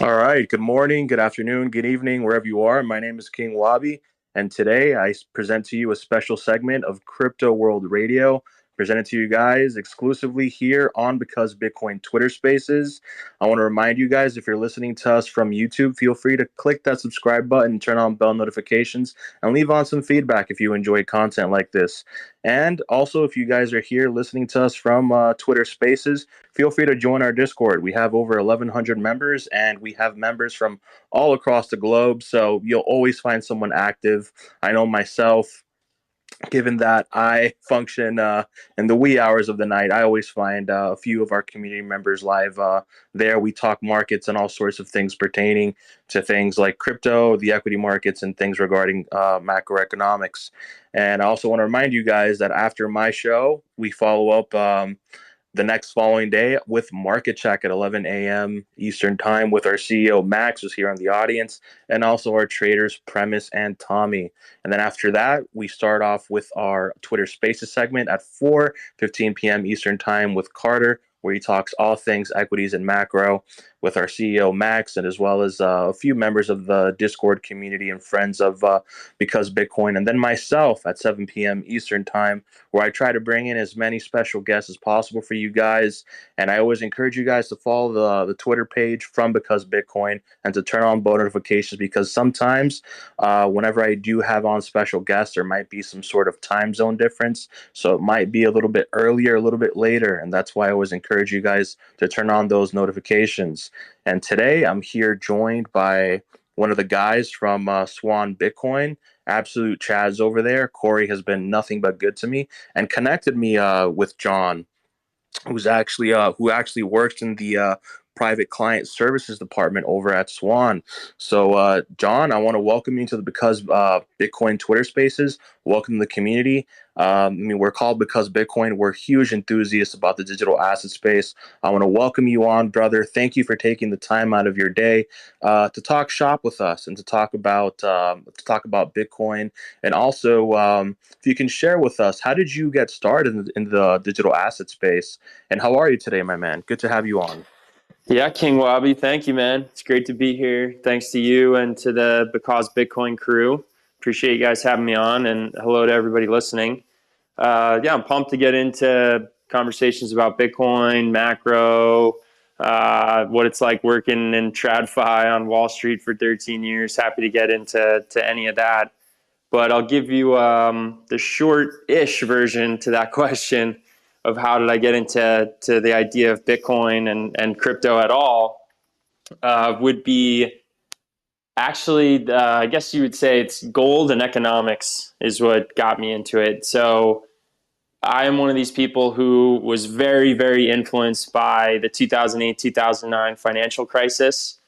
All right. Good morning, good afternoon, good evening, wherever you are. My name is King Wabi, and today I present to you a special segment of Crypto World Radio, presented to you guys exclusively here on Because Bitcoin Twitter Spaces. I want to remind you guys, if you're listening to us from YouTube, feel free to click that subscribe button, turn on bell notifications, and leave on some feedback if you enjoy content like this. And also, if you guys are here listening to us from Twitter Spaces, feel free to join our Discord. We have over 1,100 members, and we have members from all across the globe. So you'll always find someone active. I know myself, given that I function in the wee hours of the night, I always find a few of our community members live there. We talk markets and all sorts of things pertaining to things like crypto, the equity markets, and things regarding macroeconomics. And I also want to remind you guys that after my show, we follow up the next following day with Market Check at 11 a.m. Eastern Time with our CEO, Max, who's here in the audience, and also our traders, Premise and Tommy. And then after that, we start off with our Twitter Spaces segment at 4:15 p.m. Eastern Time with Carter, where he talks all things equities and macro with our CEO, Max, and as well as a few members of the Discord community and friends of Because Bitcoin. And then myself at 7 p.m. Eastern Time, where I try to bring in as many special guests as possible for you guys. And I always encourage you guys to follow the Twitter page from Because Bitcoin and to turn on bell notifications, because sometimes whenever I do have on special guests, there might be some sort of time zone difference. So it might be a little bit earlier, a little bit later. And that's why I always encourage you guys to turn on those notifications. And today I'm here joined by one of the guys from Swan Bitcoin, absolute Chads over there. Corey has been nothing but good to me and connected me with John, who actually works in the private client services department over at Swan. So, John, I want to welcome you to the Because Bitcoin Twitter Spaces. Welcome to the community. We're called Because Bitcoin. We're huge enthusiasts about the digital asset space. I want to welcome you on, brother. Thank you for taking the time out of your day to talk shop with us and to talk about Bitcoin, and also if you can share with us, how did you get started in the digital asset space? And how are you today, my man? Good to have you on. Yeah, King Wabi, thank you, man. It's great to be here. Thanks to you and to the Because Bitcoin crew. Appreciate you guys having me on, and hello to everybody listening. Yeah, I'm pumped to get into conversations about Bitcoin, macro, what it's like working in TradFi on Wall Street for 13 years. Happy to get into any of that. But I'll give you the short-ish version to that question of how did I get into the idea of Bitcoin and crypto at all, would be actually, I guess you would say it's gold and economics is what got me into it. So I am one of these people who was very, very influenced by the 2008, 2009 financial crisis,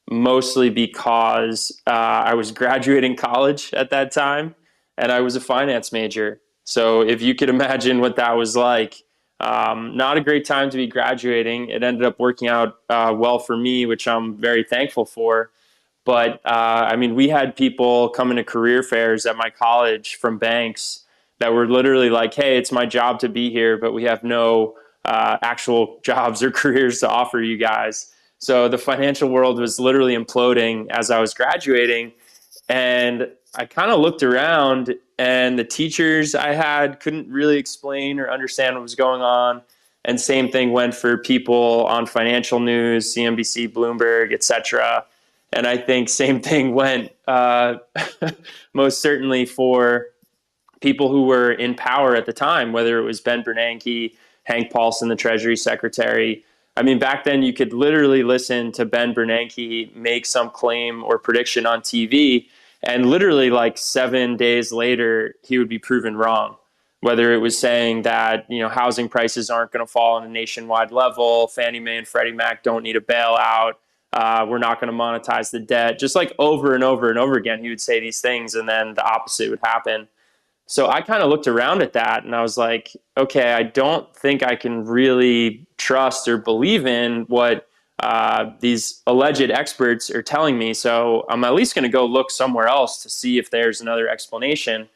mostly because I was graduating college at that time and I was a finance major. So if you could imagine what that was like, not a great time to be graduating. It ended up working out well for me, which I'm very thankful for. But we had people come into career fairs at my college from banks that were literally like, hey, it's my job to be here, but we have no actual jobs or careers to offer you guys. So the financial world was literally imploding as I was graduating. And I kind of looked around, and the teachers I had couldn't really explain or understand what was going on. And same thing went for people on financial news, CNBC, Bloomberg, etc. And I think same thing went most certainly for people who were in power at the time, whether it was Ben Bernanke, Hank Paulson, the Treasury Secretary. I mean, back then you could literally listen to Ben Bernanke make some claim or prediction on TV, and literally like 7 days later, he would be proven wrong. Whether it was saying that, housing prices aren't going to fall on a nationwide level, Fannie Mae and Freddie Mac don't need a bailout, we're not going to monetize the debt, just like over and over and over again, he would say these things, and then the opposite would happen. So I kind of looked around at that and I was like, okay, I don't think I can really trust or believe in what these alleged experts are telling me. So I'm at least going to go look somewhere else to see if there's another explanation.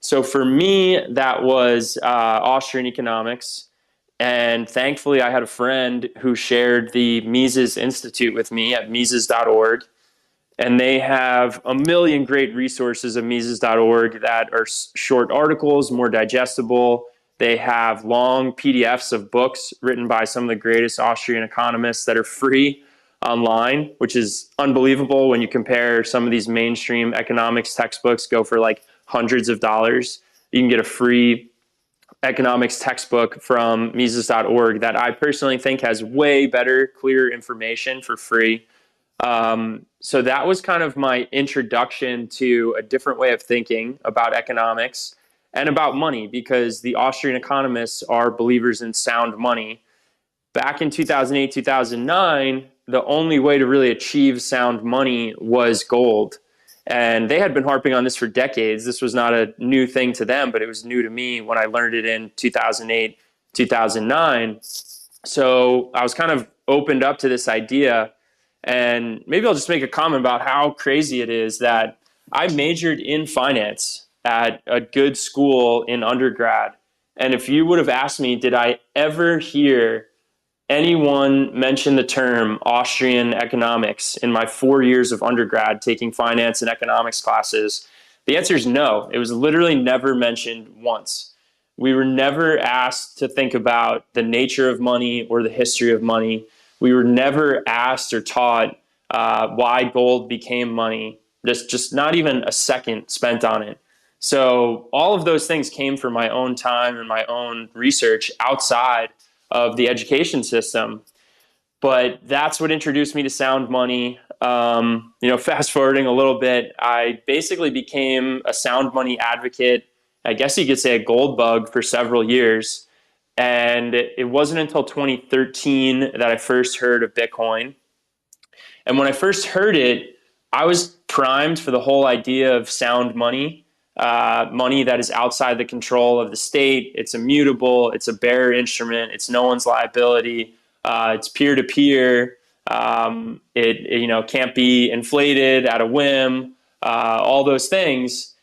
So for me, that was Austrian economics. And thankfully, I had a friend who shared the Mises Institute with me at Mises.org. And they have a million great resources at Mises.org that are short articles, more digestible. They have long PDFs of books written by some of the greatest Austrian economists that are free online, which is unbelievable when you compare some of these mainstream economics textbooks go for like hundreds of dollars. You can get a free economics textbook from Mises.org that I personally think has way better, clearer information for free. So that was kind of my introduction to a different way of thinking about economics and about money, because the Austrian economists are believers in sound money. Back in 2008, 2009, the only way to really achieve sound money was gold. And they had been harping on this for decades. This was not a new thing to them, but it was new to me when I learned it in 2008, 2009. So I was kind of opened up to this idea. And maybe I'll just make a comment about how crazy it is that I majored in finance at a good school in undergrad. And if you would have asked me, did I ever hear anyone mention the term Austrian economics in my 4 years of undergrad taking finance and economics classes? The answer is no. It was literally never mentioned once. We were never asked to think about the nature of money or the history of money. We were never asked or taught why gold became money. Just not even a second spent on it. So all of those things came from my own time and my own research outside of the education system. But that's what introduced me to sound money. Fast forwarding a little bit, I basically became a sound money advocate. I guess you could say a gold bug for several years. And it wasn't until 2013 that I first heard of Bitcoin. And when I first heard it, I was primed for the whole idea of sound money. Money that is outside the control of the state. It's immutable. It's a bearer instrument. It's no one's liability. It's peer to peer. It can't be inflated at a whim. All those things.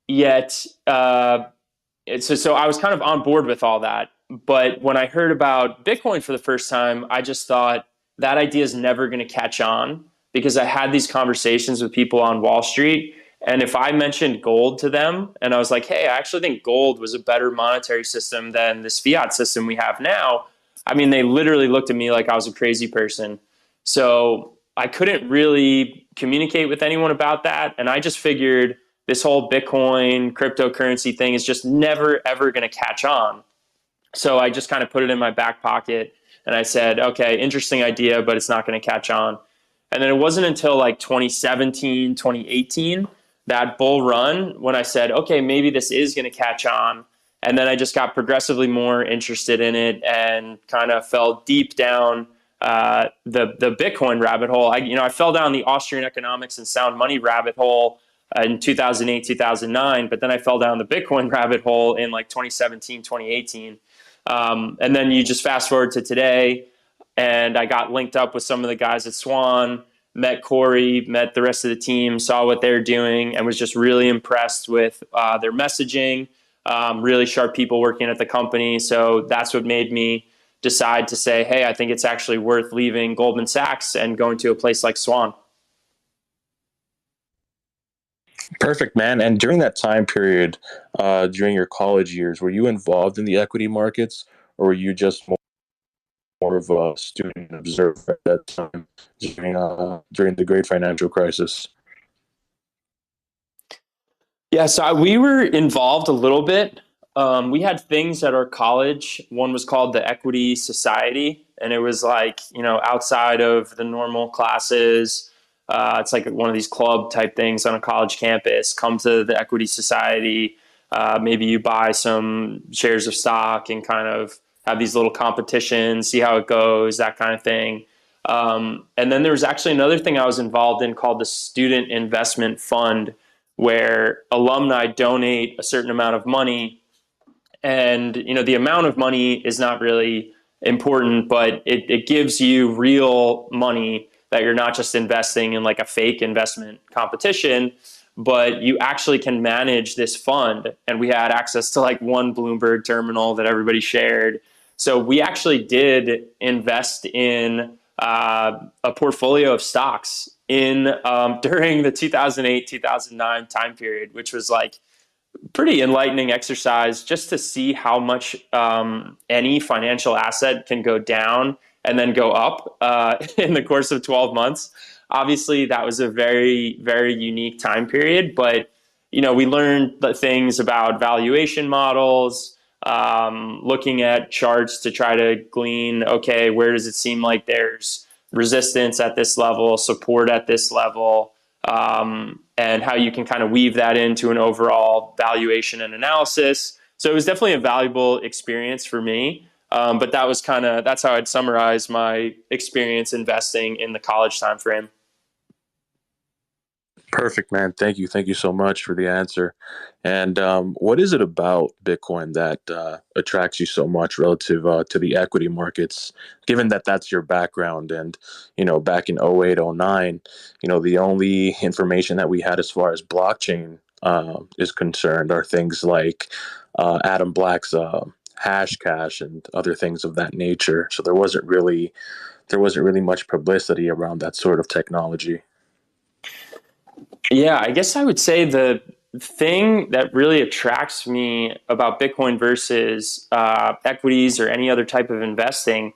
Yet, so I was kind of on board with all that. But when I heard about Bitcoin for the first time, I just thought that idea is never going to catch on, because I had these conversations with people on Wall Street. And if I mentioned gold to them and I was like, hey, I actually think gold was a better monetary system than this fiat system we have now, I mean, they literally looked at me like I was a crazy person. So I couldn't really communicate with anyone about that. And I just figured this whole Bitcoin cryptocurrency thing is just never, ever going to catch on. So I just kind of put it in my back pocket and I said, okay, interesting idea, but it's not going to catch on. And then it wasn't until like 2017, 2018, that bull run, when I said, okay, maybe this is going to catch on. And then I just got progressively more interested in it and kind of fell deep down the Bitcoin rabbit hole. I fell down the Austrian economics and sound money rabbit hole in 2008, 2009, but then I fell down the Bitcoin rabbit hole in like 2017, 2018. And then you just fast forward to today, and I got linked up with some of the guys at Swan, met Corey, met the rest of the team, saw what they're doing, and was just really impressed with their messaging, really sharp people working at the company. So that's what made me decide to say, hey, I think it's actually worth leaving Goldman Sachs and going to a place like Swan. Perfect, man. And during that time period, during your college years, were you involved in the equity markets, or were you just more of a student observer at that time during the great financial crisis? Yeah, so we were involved a little bit. We had things at our college. One was called the Equity Society, and it was like, outside of the normal classes. It's like one of these club type things on a college campus. Come to the Equity Society. Maybe you buy some shares of stock and kind of have these little competitions, see how it goes, that kind of thing. And then there was actually another thing I was involved in called the Student Investment Fund, where alumni donate a certain amount of money. And, the amount of money is not really important, but it gives you real money that you're not just investing in like a fake investment competition, but you actually can manage this fund. And we had access to like one Bloomberg terminal that everybody shared. So we actually did invest in a portfolio of stocks in during the 2008 2009 time period, which was like pretty enlightening exercise just to see how much any financial asset can go down and then go up in the course of 12 months. Obviously, that was a very, very unique time period, but we learned the things about valuation models, looking at charts to try to glean, okay, where does it seem like there's resistance at this level, support at this level, and how you can kind of weave that into an overall valuation and analysis. So it was definitely a valuable experience for me. But that's how I'd summarize my experience investing in the college time frame. Perfect, man. Thank you. Thank you so much for the answer. And what is it about Bitcoin that attracts you so much relative to the equity markets, given that that's your background? And, back in 08, 09, the only information that we had as far as blockchain is concerned are things like Adam Black's hash cash and other things of that nature. So there wasn't really much publicity around that sort of technology. Yeah, I guess I would say the thing that really attracts me about Bitcoin versus equities or any other type of investing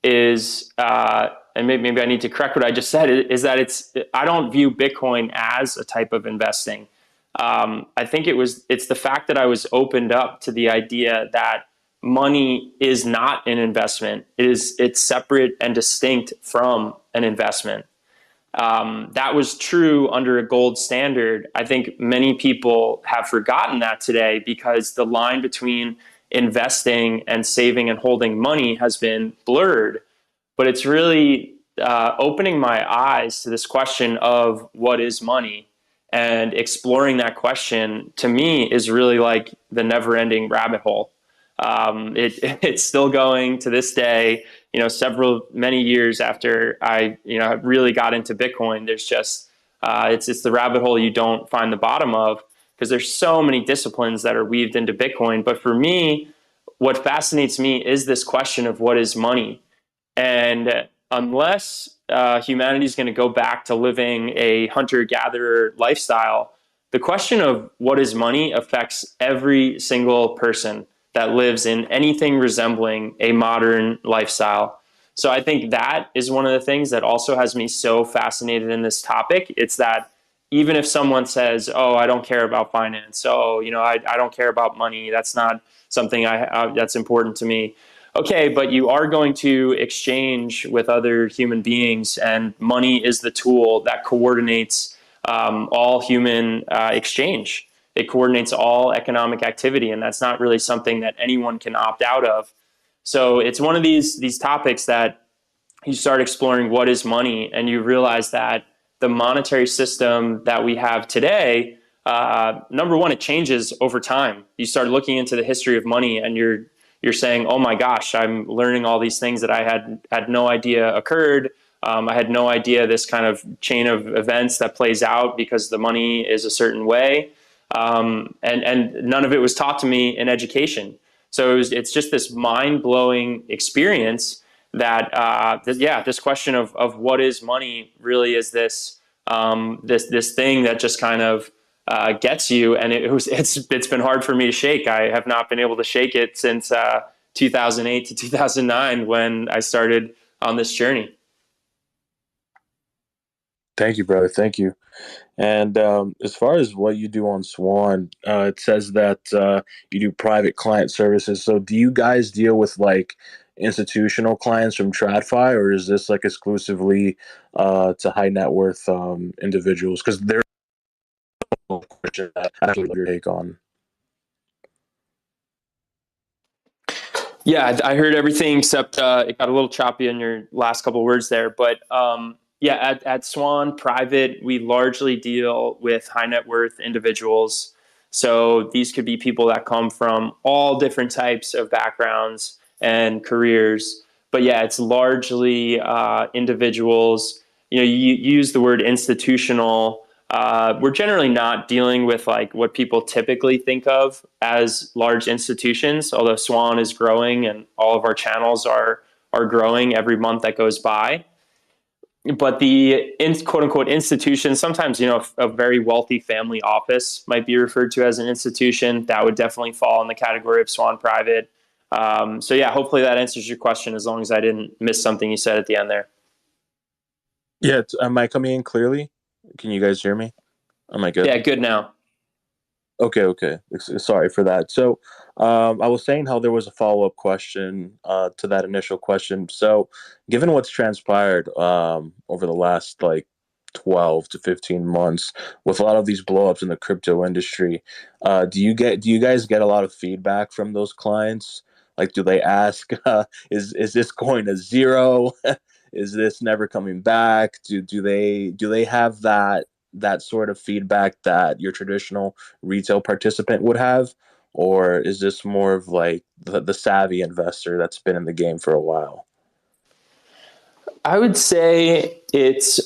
is, and maybe I need to correct what I just said, is that I don't view Bitcoin as a type of investing. I think it's the fact that I was opened up to the idea that money is not an investment. It's separate and distinct from an investment. That was true under a gold standard. I think many people have forgotten that today because the line between investing and saving and holding money has been blurred. But it's really opening my eyes to this question of what is money, and exploring that question to me is really like the never-ending rabbit hole. It's still going to this day. Many years after I really got into Bitcoin, there's just it's the rabbit hole you don't find the bottom of, because there's so many disciplines that are weaved into Bitcoin. But for me, what fascinates me is this question of what is money. And unless humanity is going to go back to living a hunter-gatherer lifestyle, the question of what is money affects every single person that lives in anything resembling a modern lifestyle. So I think that is one of the things that also has me so fascinated in this topic. It's that even if someone says, "Oh, I don't care about finance. Oh, I don't care about money. That's not something that's important to me." Okay, but you are going to exchange with other human beings, and money is the tool that coordinates all human exchange. It coordinates all economic activity, and that's not really something that anyone can opt out of. So it's one of these topics that you start exploring what is money, and you realize that the monetary system that we have today, number one, it changes over time. You start looking into the history of money, and you're saying, "Oh my gosh, I'm learning all these things that I had no idea occurred. I had no idea this kind of chain of events that plays out because the money is a certain way." And none of it was taught to me in education. So it's just this mind-blowing experience that, this question of what is money really is this thing that just kind of gets you. And it's been hard for me to shake. I have not been able to shake it since 2008 to 2009 when I started on this journey. Thank you, brother. Thank you. And as far as what you do on Swan, it says that you do private client services. So do you guys deal with like institutional clients from TradFi, or is this like exclusively to high net worth individuals? Because there's a question that I actually love your take on. Yeah, I heard everything except it got a little choppy in your last couple of words there. But yeah, at Swan Private, we largely deal with high net worth individuals. So these could be people that come from all different types of backgrounds and careers. But yeah, it's largely individuals. You use the word institutional. We're generally not dealing with like what people typically think of as large institutions, although Swan is growing and all of our channels are growing every month that goes by. But the quote unquote institution, sometimes, a very wealthy family office might be referred to as an institution. That would definitely fall in the category of Swan Private. So yeah, hopefully that answers your question, as long as I didn't miss something you said at the end there. Yeah, am I coming in clearly? Can you guys hear me? Am I good? Yeah, good now. Okay. Sorry for that. So, I was saying how there was a follow-up question to that initial question. So, given what's transpired over the last like 12 to 15 months with a lot of these blowups in the crypto industry, do you guys get a lot of feedback from those clients? Like, do they ask, is this going to zero? Is this never coming back? Do they have that sort of feedback that your traditional retail participant would have, or is this more of like the savvy investor that's been in the game for a while? I would say it's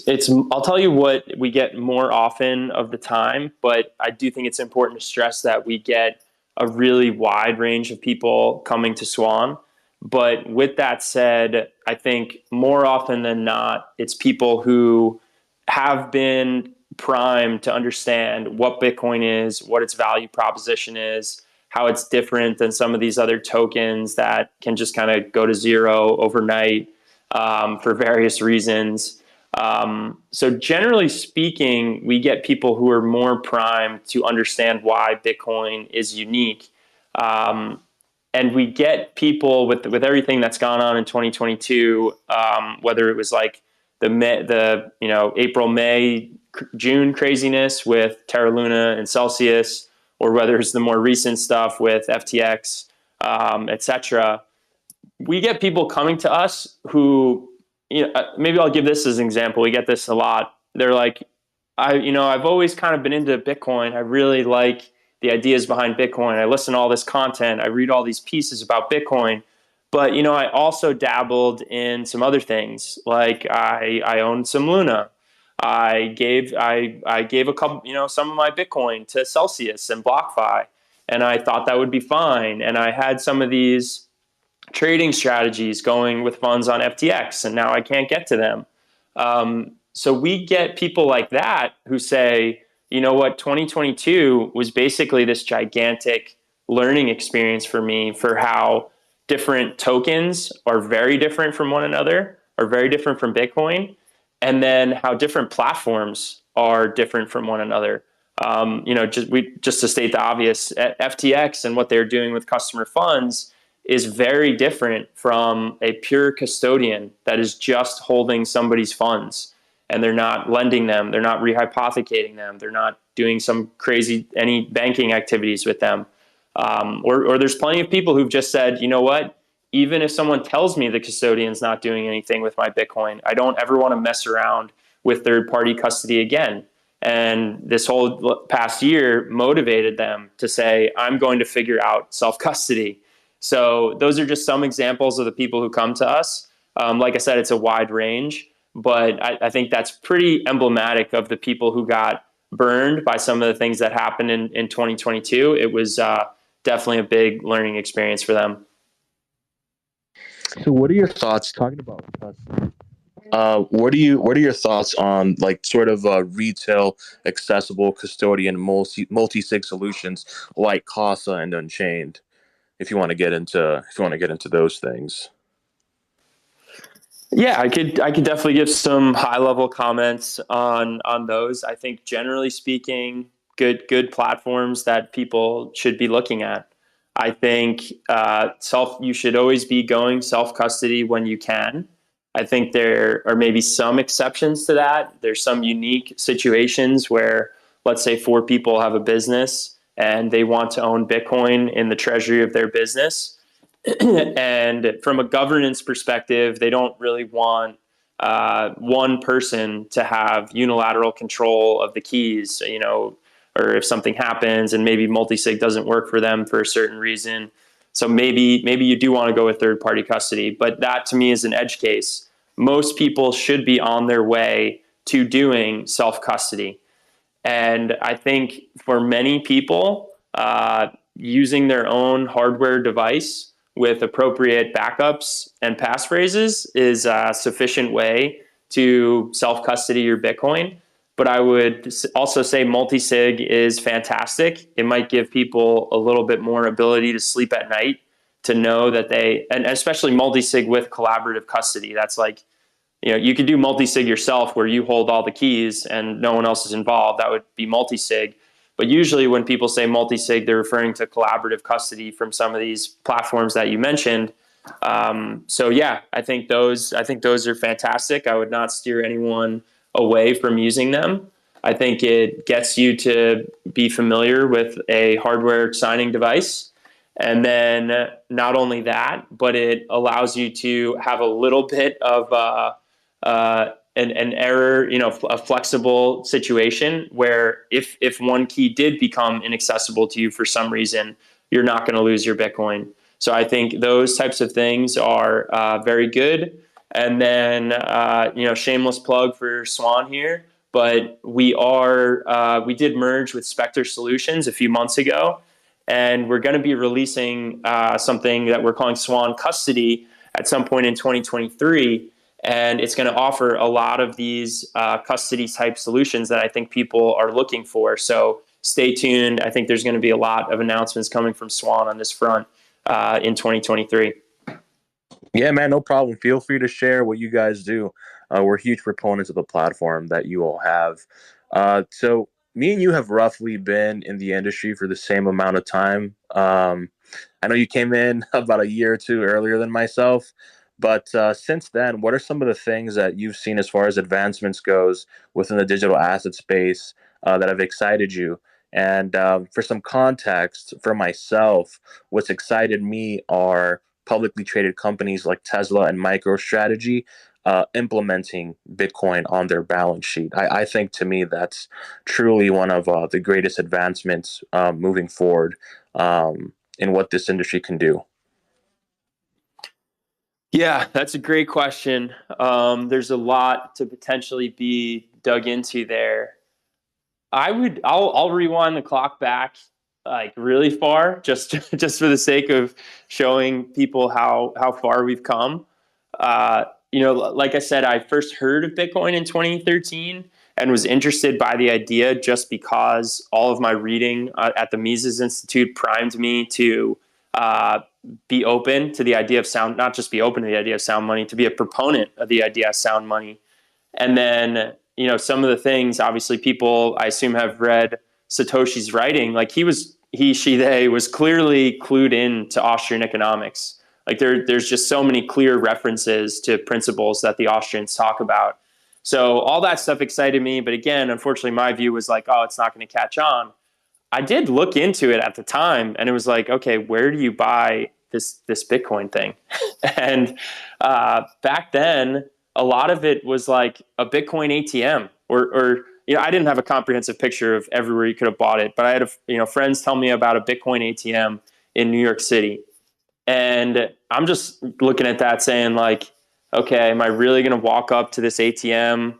I'll tell you what we get more often of the time, but I do think it's important to stress that we get a really wide range of people coming to Swan. But with that said, I think more often than not, it's people who have been primed to understand what Bitcoin is, what its value proposition is, how it's different than some of these other tokens that can just kind of go to zero overnight for various reasons. So generally speaking, we get people who are more primed to understand why Bitcoin is unique. And we get people with everything that's gone on in 2022, whether it was like the April, May, June craziness with Terra Luna and Celsius, or whether it's the more recent stuff with FTX, etc. We get people coming to us who, maybe I'll give this as an example. We get this a lot. They're like, I've always kind of been into Bitcoin. I really like the ideas behind Bitcoin. I listen to all this content. I read all these pieces about Bitcoin. But, I also dabbled in some other things. Like I owned some Luna. I gave a couple, some of my Bitcoin to Celsius and BlockFi, and I thought that would be fine. And I had some of these trading strategies going with funds on FTX, and now I can't get to them. So we get people like that who say, you know what, 2022 was basically this gigantic learning experience for me for how different tokens are very different from one another, are very different from Bitcoin, and then how different platforms are different from one another. Just to state the obvious, FTX and what they're doing with customer funds is very different from a pure custodian that is just holding somebody's funds, and they're not lending them, they're not rehypothecating them, they're not doing some crazy any banking activities with them. Or there's plenty of people who've just said, you know what, even if someone tells me the custodian's not doing anything with my Bitcoin, I don't ever want to mess around with third-party custody again. And this whole past year motivated them to say, I'm going to figure out self-custody. So those are just some examples of the people who come to us. Like I said, it's a wide range, but I think that's pretty emblematic of the people who got burned by some of the things that happened in 2022. It was definitely a big learning experience for them. So, what are your thoughts talking about custody? What are your thoughts on like sort of retail accessible custodian multi-sig solutions like Casa and Unchained? If you want to get into those things. Yeah, I could definitely give some high level comments on those. I think generally speaking, good platforms that people should be looking at. I think you should always be going self custody when you can. I think there are maybe some exceptions to that. There's some unique situations where, let's say, four people have a business and they want to own Bitcoin in the treasury of their business. And from a governance perspective, they don't really want one person to have unilateral control of the keys, or if something happens and maybe multi-sig doesn't work for them for a certain reason. So maybe you do want to go with third-party custody, but that to me is an edge case. Most people should be on their way to doing self-custody. And I think for many people, using their own hardware device with appropriate backups and passphrases is a sufficient way to self-custody your Bitcoin. But I would also say multi-sig is fantastic. It might give people a little bit more ability to sleep at night, to know that and especially multi-sig with collaborative custody. That's like, you could do multi-sig yourself where you hold all the keys and no one else is involved. That would be multi-sig. But usually when people say multi-sig, they're referring to collaborative custody from some of these platforms that you mentioned. So yeah, I think those are fantastic. I would not steer anyone away from using them. I think it gets you to be familiar with a hardware signing device. And then not only that, but it allows you to have a little bit of an error, a flexible situation where if one key did become inaccessible to you for some reason, you're not going to lose your Bitcoin. So I think those types of things are very good. And then, shameless plug for Swan here, but we did merge with Spectre Solutions a few months ago, and we're going to be releasing something that we're calling Swan Custody at some point in 2023. And it's going to offer a lot of these custody type solutions that I think people are looking for. So stay tuned. I think there's going to be a lot of announcements coming from Swan on this front in 2023. Yeah, man, no problem. Feel free to share what you guys do. We're huge proponents of the platform that you all have. So me and you have roughly been in the industry for the same amount of time. I know you came in about a year or two earlier than myself, but since then, what are some of the things that you've seen as far as advancements goes within the digital asset space that have excited you? And for some context for myself, what's excited me are publicly traded companies like Tesla and MicroStrategy implementing Bitcoin on their balance sheet. I think to me that's truly one of the greatest advancements moving forward in what this industry can do. Yeah, that's a great question. There's a lot to potentially be dug into there. I'll rewind the clock back like really far, just just for the sake of showing people how far we've come. Like I said, I first heard of Bitcoin in 2013 and was interested by the idea just because all of my reading at the Mises Institute primed me to be open to the idea of sound, not just be open to the idea of sound money, to be a proponent of the idea of sound money. And then, some of the things, obviously people, I assume, have read Satoshi's writing. Like they was clearly clued in to Austrian economics. Like there's just so many clear references to principles that the Austrians talk about. So all that stuff excited me. But again, unfortunately, my view was like, oh, it's not going to catch on. I did look into it at the time, and it was like, okay, where do you buy this Bitcoin thing? And back then, a lot of it was like a Bitcoin ATM, or I didn't have a comprehensive picture of everywhere you could have bought it, but I had friends tell me about a Bitcoin ATM in New York City, and I'm just looking at that saying like, okay, am I really going to walk up to this ATM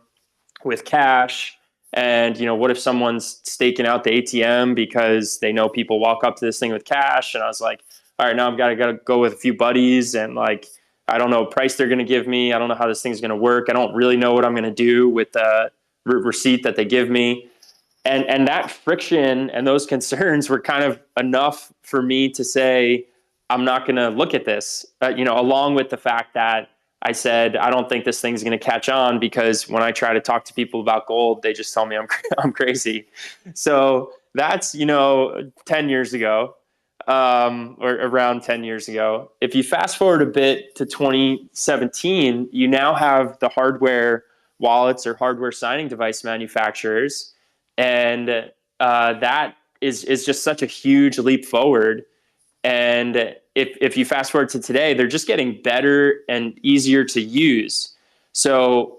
with cash? And, what if someone's staking out the ATM because they know people walk up to this thing with cash? And I was like, all right, now I've got to go with a few buddies, and like, I don't know what price they're going to give me. I don't know how this thing's going to work. I don't really know what I'm going to do with the receipt that they give me. And that friction and those concerns were kind of enough for me to say, I'm not going to look at this, along with the fact that I said, I don't think this thing's going to catch on, because when I try to talk to people about gold, they just tell me I'm crazy. So that's, 10 years ago, or around 10 years ago. If you fast forward a bit to 2017, you now have the hardware wallets or hardware signing device manufacturers. And that is just such a huge leap forward. And if you fast forward to today, they're just getting better and easier to use. So,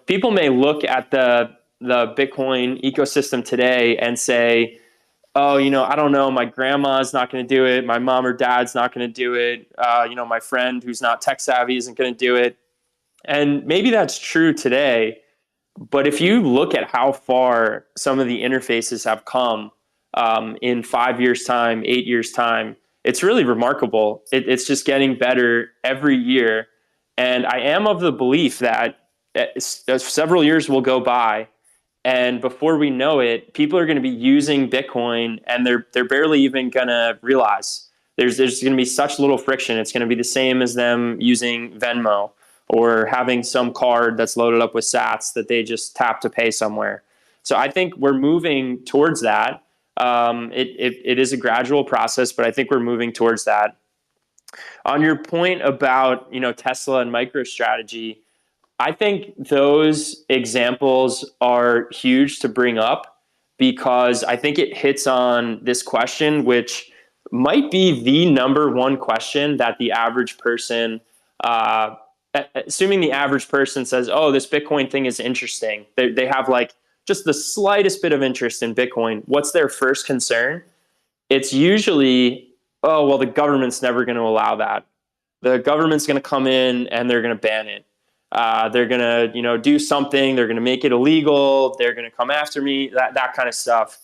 people may look at the Bitcoin ecosystem today and say, oh, I don't know, my grandma's not going to do it. My mom or dad's not going to do it. My friend who's not tech savvy isn't going to do it. And maybe that's true today. But if you look at how far some of the interfaces have come in 5 years' time, 8 years' time, it's really remarkable. It's just getting better every year. And I am of the belief that several years will go by, and before we know it, people are going to be using Bitcoin, and they're barely even going to realize there's going to be such little friction. It's going to be the same as them using Venmo or having some card that's loaded up with sats that they just tap to pay somewhere. So I think we're moving towards that. It is a gradual process, but I think we're moving towards that. On your point about Tesla and MicroStrategy, I think those examples are huge to bring up because I think it hits on this question, which might be the number one question that the average person, assuming the average person says, oh, this Bitcoin thing is interesting. They have like just the slightest bit of interest in Bitcoin. What's their first concern? It's usually, oh, well, the government's never going to allow that. The government's going to come in and they're going to ban it. They're going to, do something. They're going to make it illegal. They're going to come after me, that kind of stuff.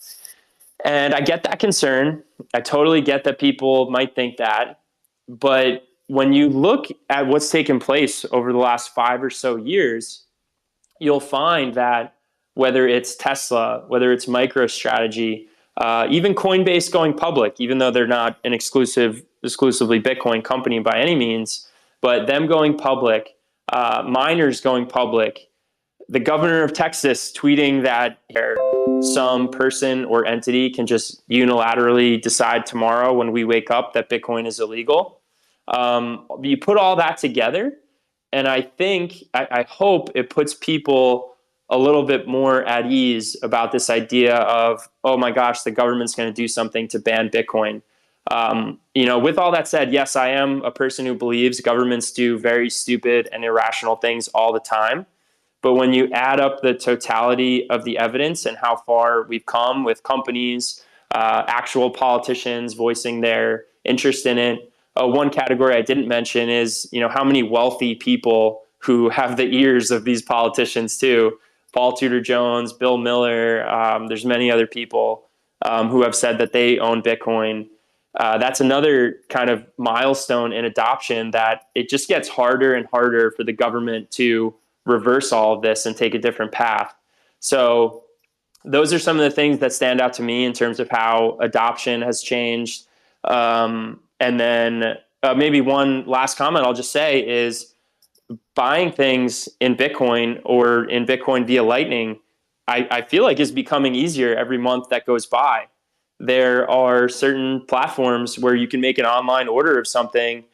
And I get that concern. I totally get that people might think that. But when you look at what's taken place over the last 5 or so years, you'll find that whether it's Tesla, whether it's MicroStrategy, even Coinbase going public, even though they're not an exclusively Bitcoin company by any means, but them going public, miners going public, the governor of Texas tweeting that some person or entity can just unilaterally decide tomorrow when we wake up that Bitcoin is illegal. You put all that together, and I hope it puts people a little bit more at ease about this idea of, oh my gosh, the government's going to do something to ban Bitcoin. With all that said, yes, I am a person who believes governments do very stupid and irrational things all the time. But when you add up the totality of the evidence and how far we've come with companies, actual politicians voicing their interest in it, one category I didn't mention is, how many wealthy people who have the ears of these politicians too. Paul Tudor Jones, Bill Miller, there's many other people who have said that they own Bitcoin. That's another kind of milestone in adoption, that it just gets harder and harder for the government to reverse all of this and take a different path. So those are some of the things that stand out to me in terms of how adoption has changed. And then maybe one last comment I'll just say is buying things in Bitcoin or in Bitcoin via Lightning, I feel like is becoming easier every month that goes by. There are certain platforms where you can make an online order of something,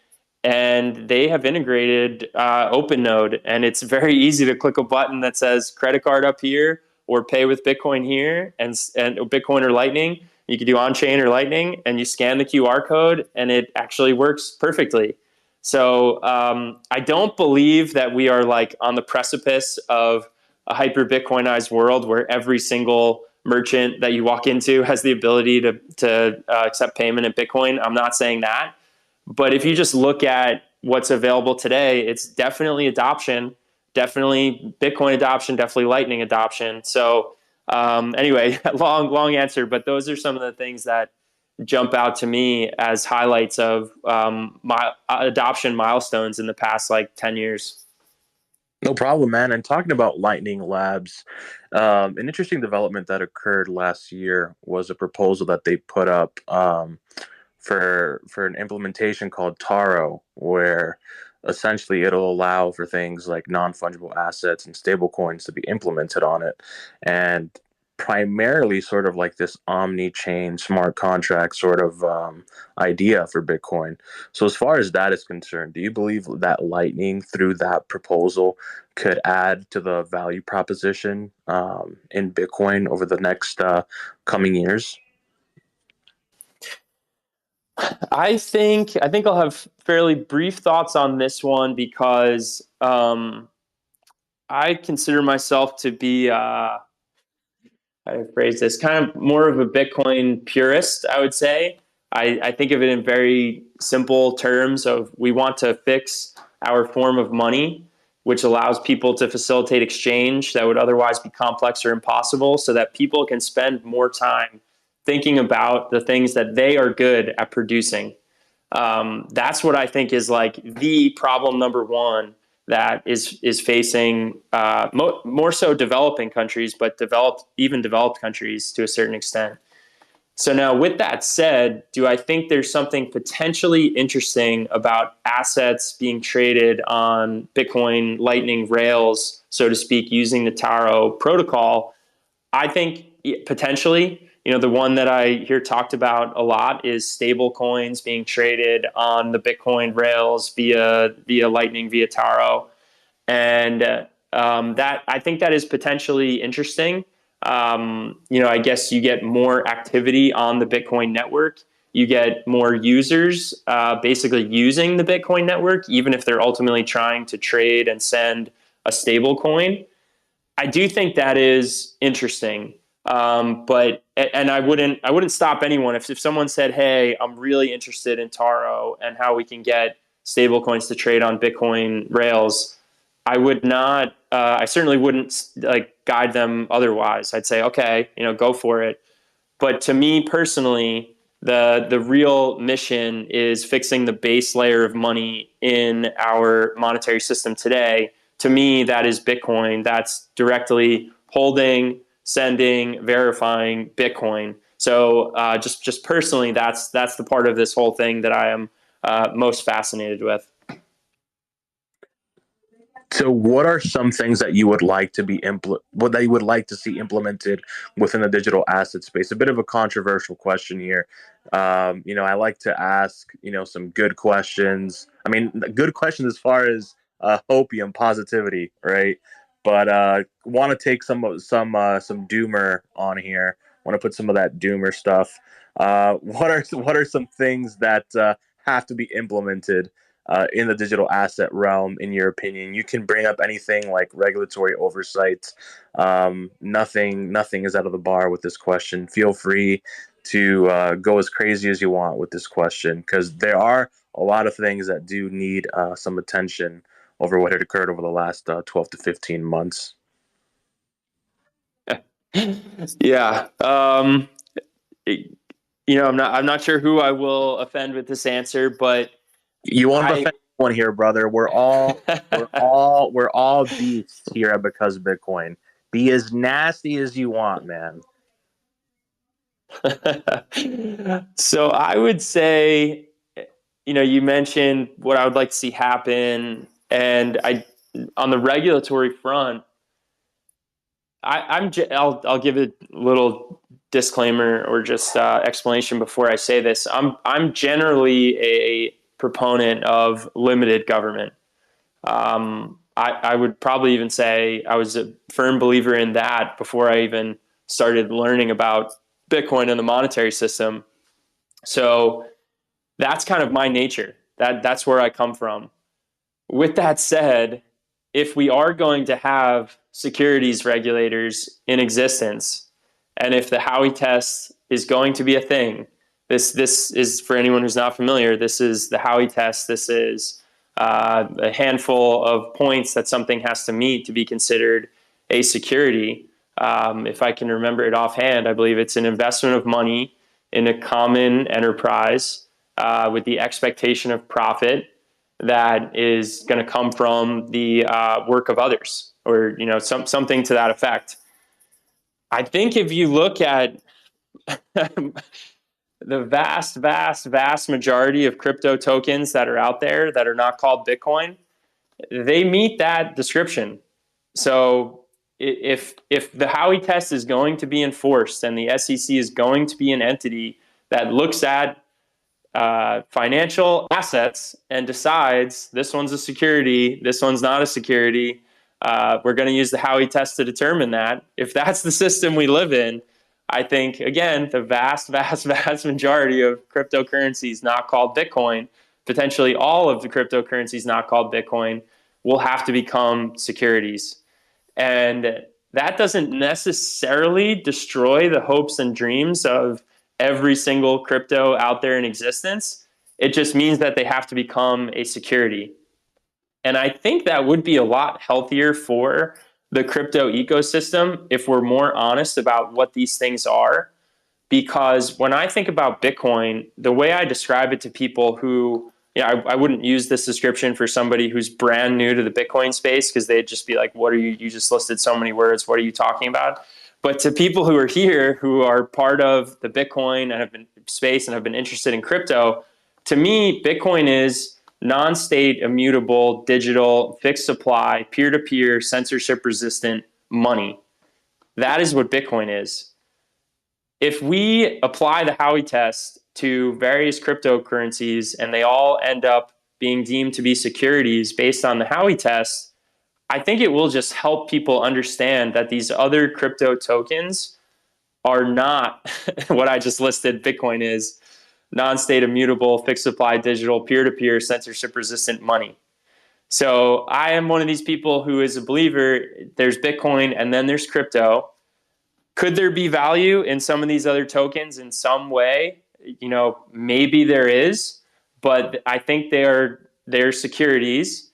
and they have integrated OpenNode, and it's very easy to click a button that says credit card up here or pay with Bitcoin here, and Bitcoin or Lightning. You can do on-chain or Lightning, and you scan the QR code, and it actually works perfectly. So I don't believe that we are like on the precipice of a hyper-Bitcoinized world where every single merchant that you walk into has the ability to accept payment in Bitcoin. I'm not saying that. But if you just look at what's available today, it's definitely adoption, definitely Bitcoin adoption, definitely Lightning adoption. So anyway, long answer, but those are some of the things that jump out to me as highlights of my adoption milestones in the past 10 years. No problem, man. And talking about Lightning Labs, an interesting development that occurred last year was a proposal that they put up for an implementation called Taro, where essentially it'll allow for things like non-fungible assets and stablecoins to be implemented on it, and primarily sort of like this omni-chain smart contract sort of idea for Bitcoin. So as far as that is concerned, do you believe that Lightning through that proposal could add to the value proposition in Bitcoin over the next coming years? I think I'll have fairly brief thoughts on this one because I consider myself to be how to phrase this, kind of more of a Bitcoin purist, I would say. I think of it in very simple terms of we want to fix our form of money which allows people to facilitate exchange that would otherwise be complex or impossible, so that people can spend more time thinking about the things that they are good at producing. That's what I think is like the problem number one that is facing more so developing countries, but even developed countries to a certain extent. So now, with that said, do I think there's something potentially interesting about assets being traded on Bitcoin Lightning rails, so to speak, using the Taro protocol? I think potentially. The one that I hear talked about a lot is stable coins being traded on the Bitcoin rails via Lightning, via Taro. And that, I think that is potentially interesting. I guess you get more activity on the Bitcoin network. You get more users basically using the Bitcoin network, even if they're ultimately trying to trade and send a stable coin. I do think that is interesting. But I wouldn't stop anyone if someone said, "Hey, I'm really interested in Taro and how we can get stable coins to trade on Bitcoin rails." I would not. I certainly wouldn't guide them otherwise. I'd say, "Okay, go for it." But to me personally, the real mission is fixing the base layer of money in our monetary system today. To me, that is Bitcoin. That's directly holding, sending, verifying Bitcoin. So just personally, that's the part of this whole thing that I am most fascinated with. So, what are some things that you would like to what that you would like to see implemented within the digital asset space? A bit of a controversial question here. I like to ask, some good questions. I mean, good questions as far as hopium positivity, right? But want to take some doomer on here. Want to put some of that doomer stuff. What are some things that have to be implemented in the digital asset realm, in your opinion? You can bring up anything like regulatory oversight. Nothing is out of the bar with this question. Feel free to go as crazy as you want with this question, because there are a lot of things that do need some attention over what had occurred over the last 12 to 15 months. Yeah. I'm not sure who I will offend with this answer, but You won't offend anyone here, brother. We're all beasts here at Because of Bitcoin. Be as nasty as you want, man. So I would say, you mentioned what I would like to see happen, and on the regulatory front, I'll give a little disclaimer or just explanation before I say this. I'm generally a proponent of limited government. I would probably even say I was a firm believer in that before I even started learning about Bitcoin and the monetary system. So that's kind of my nature. That's where I come from. With that said, if we are going to have securities regulators in existence, and if the Howey test is going to be a thing, this is, for anyone who's not familiar, this is the Howey test. This is a handful of points that something has to meet to be considered a security. If I can remember it offhand, I believe it's an investment of money in a common enterprise with the expectation of profit that is going to come from the work of others, or something to that effect. I think if you look at the vast majority of crypto tokens that are out there that are not called Bitcoin, they meet that description. So if the Howey test is going to be enforced and the SEC is going to be an entity that looks at financial assets and decides this one's a security, this one's not a security, we're going to use the Howey test to determine that. If that's the system we live in, I think, again, the vast majority of cryptocurrencies not called Bitcoin, potentially all of the cryptocurrencies not called Bitcoin, will have to become securities. And that doesn't necessarily destroy the hopes and dreams of every single crypto out there in existence. It just means that they have to become a security. And I think that would be a lot healthier for the crypto ecosystem if we're more honest about what these things are. Because when I think about Bitcoin, the way I describe it to people who, I wouldn't use this description for somebody who's brand new to the Bitcoin space, because they'd just be like, what are you just listed so many words. What are you talking about? But to people who are here, who are part of the Bitcoin and have been space and have been interested in crypto, to me, Bitcoin is non-state, immutable, digital, fixed supply, peer-to-peer, censorship resistant money. That is what Bitcoin is. If we apply the Howey test to various cryptocurrencies and they all end up being deemed to be securities based on the Howey test, I think it will just help people understand that these other crypto tokens are not what I just listed Bitcoin is: non-state, immutable, fixed supply, digital, peer-to-peer, censorship resistant money. So I am one of these people who is a believer. There's Bitcoin and then there's crypto. Could there be value in some of these other tokens in some way? Maybe there is, but I think they're securities,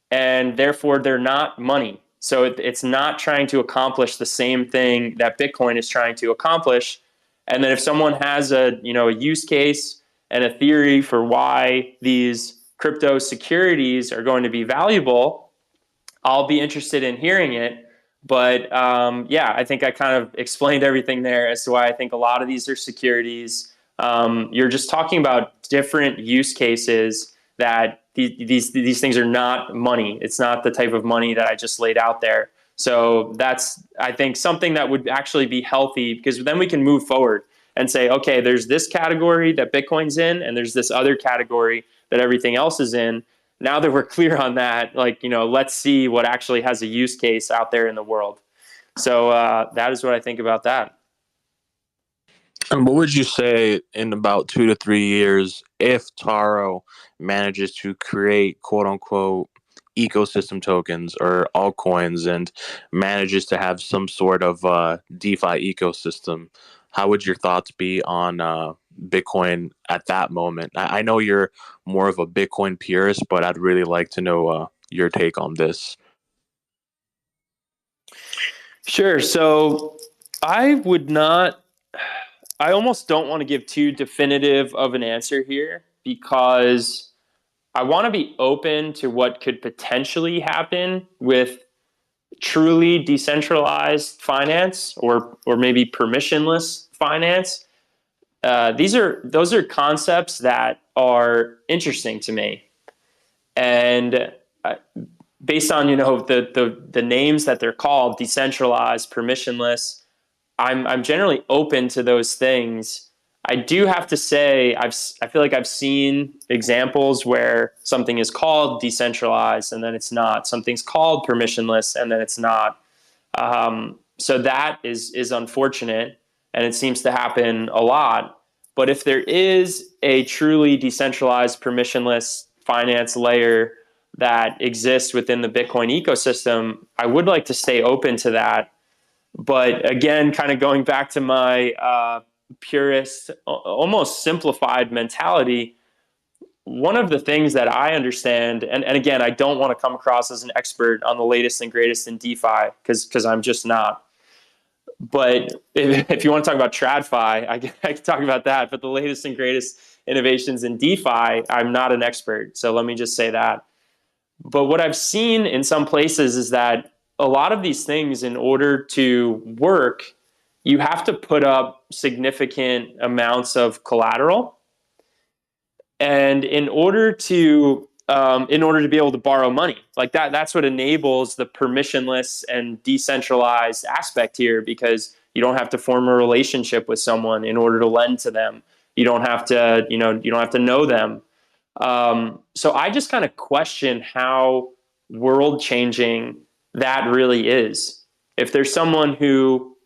and therefore they're not money. So it's not trying to accomplish the same thing that Bitcoin is trying to accomplish. And then if someone has a use case and a theory for why these crypto securities are going to be valuable, I'll be interested in hearing it. But I think I kind of explained everything there as to why I think a lot of these are securities. You're just talking about different use cases that these things are not money. It's not the type of money that I just laid out there. So that's, I think, something that would actually be healthy, because then we can move forward and say, okay, there's this category that Bitcoin's in, and there's this other category that everything else is in. Now that we're clear on that, let's see what actually has a use case out there in the world. So that is what I think about that. And what would you say in about 2 to 3 years, if Taro manages to create quote unquote ecosystem tokens or altcoins and manages to have some sort of DeFi ecosystem? How would your thoughts be on Bitcoin at that moment? I know you're more of a Bitcoin purist, but I'd really like to know your take on this. Sure. So I would not, I almost don't want to give too definitive of an answer here, because I want to be open to what could potentially happen with truly decentralized finance, or maybe permissionless finance. Those are concepts that are interesting to me, and based on the names that they're called, decentralized, permissionless, I'm generally open to those things. I do have to say, I feel like I've seen examples where something is called decentralized and then it's not. Something's called permissionless and then it's not. So that is unfortunate, and it seems to happen a lot. But if there is a truly decentralized, permissionless finance layer that exists within the Bitcoin ecosystem, I would like to stay open to that. But again, kind of going back to my purist, almost simplified mentality, one of the things that I understand, and again, I don't want to come across as an expert on the latest and greatest in DeFi, because I'm just not. But if you want to talk about TradFi, I can talk about that. But the latest and greatest innovations in DeFi, I'm not an expert. So let me just say that. But what I've seen in some places is that a lot of these things, in order to work, you have to put up significant amounts of collateral. And in order to be able to borrow money, like that's what enables the permissionless and decentralized aspect here, because you don't have to form a relationship with someone in order to lend to them. You don't have to, you don't have to know them. So I just kind of question how world changing that really is. If there's someone who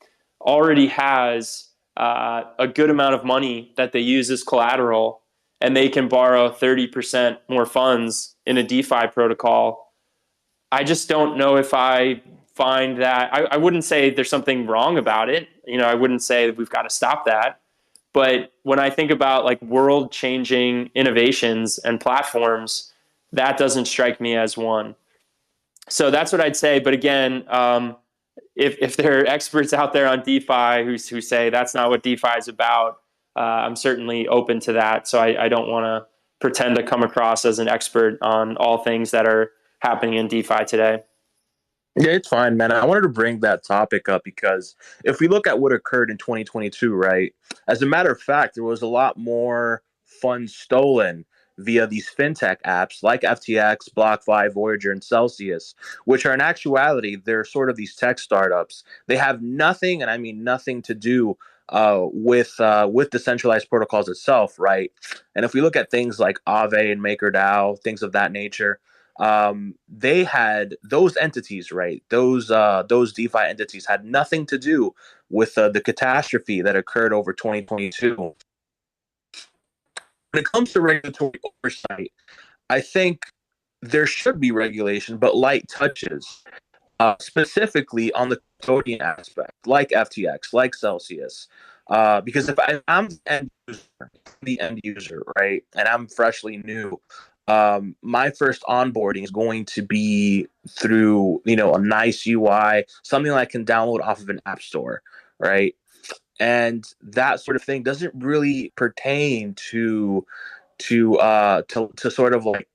already has a good amount of money that they use as collateral, and they can borrow 30% more funds in a DeFi protocol, I just don't know if I find that. I wouldn't say there's something wrong about it. I wouldn't say that we've got to stop that. But when I think about like world changing innovations and platforms, that doesn't strike me as one. So that's what I'd say. But again, if there are experts out there on DeFi who say that's not what DeFi is about, I'm certainly open to that. So I don't want to pretend to come across as an expert on all things that are happening in DeFi today. Yeah, it's fine, man. I wanted to bring that topic up because if we look at what occurred in 2022, right, as a matter of fact, there was a lot more funds stolen via these fintech apps like FTX, BlockFi, Voyager, and Celsius, which are in actuality, they're sort of these tech startups. They have nothing, and I mean nothing, to do with decentralized protocols itself, right? And if we look at things like Aave and MakerDAO, things of that nature, they had those entities, right? Those DeFi entities had nothing to do with the catastrophe that occurred over 2022. When it comes to regulatory oversight, I think there should be regulation, but light touches, specifically on the custodian aspect, like FTX, like Celsius. Because if I'm the end user, right, and I'm freshly new, my first onboarding is going to be through, a nice UI, something I can download off of an app store, right? And that sort of thing doesn't really pertain to sort of like,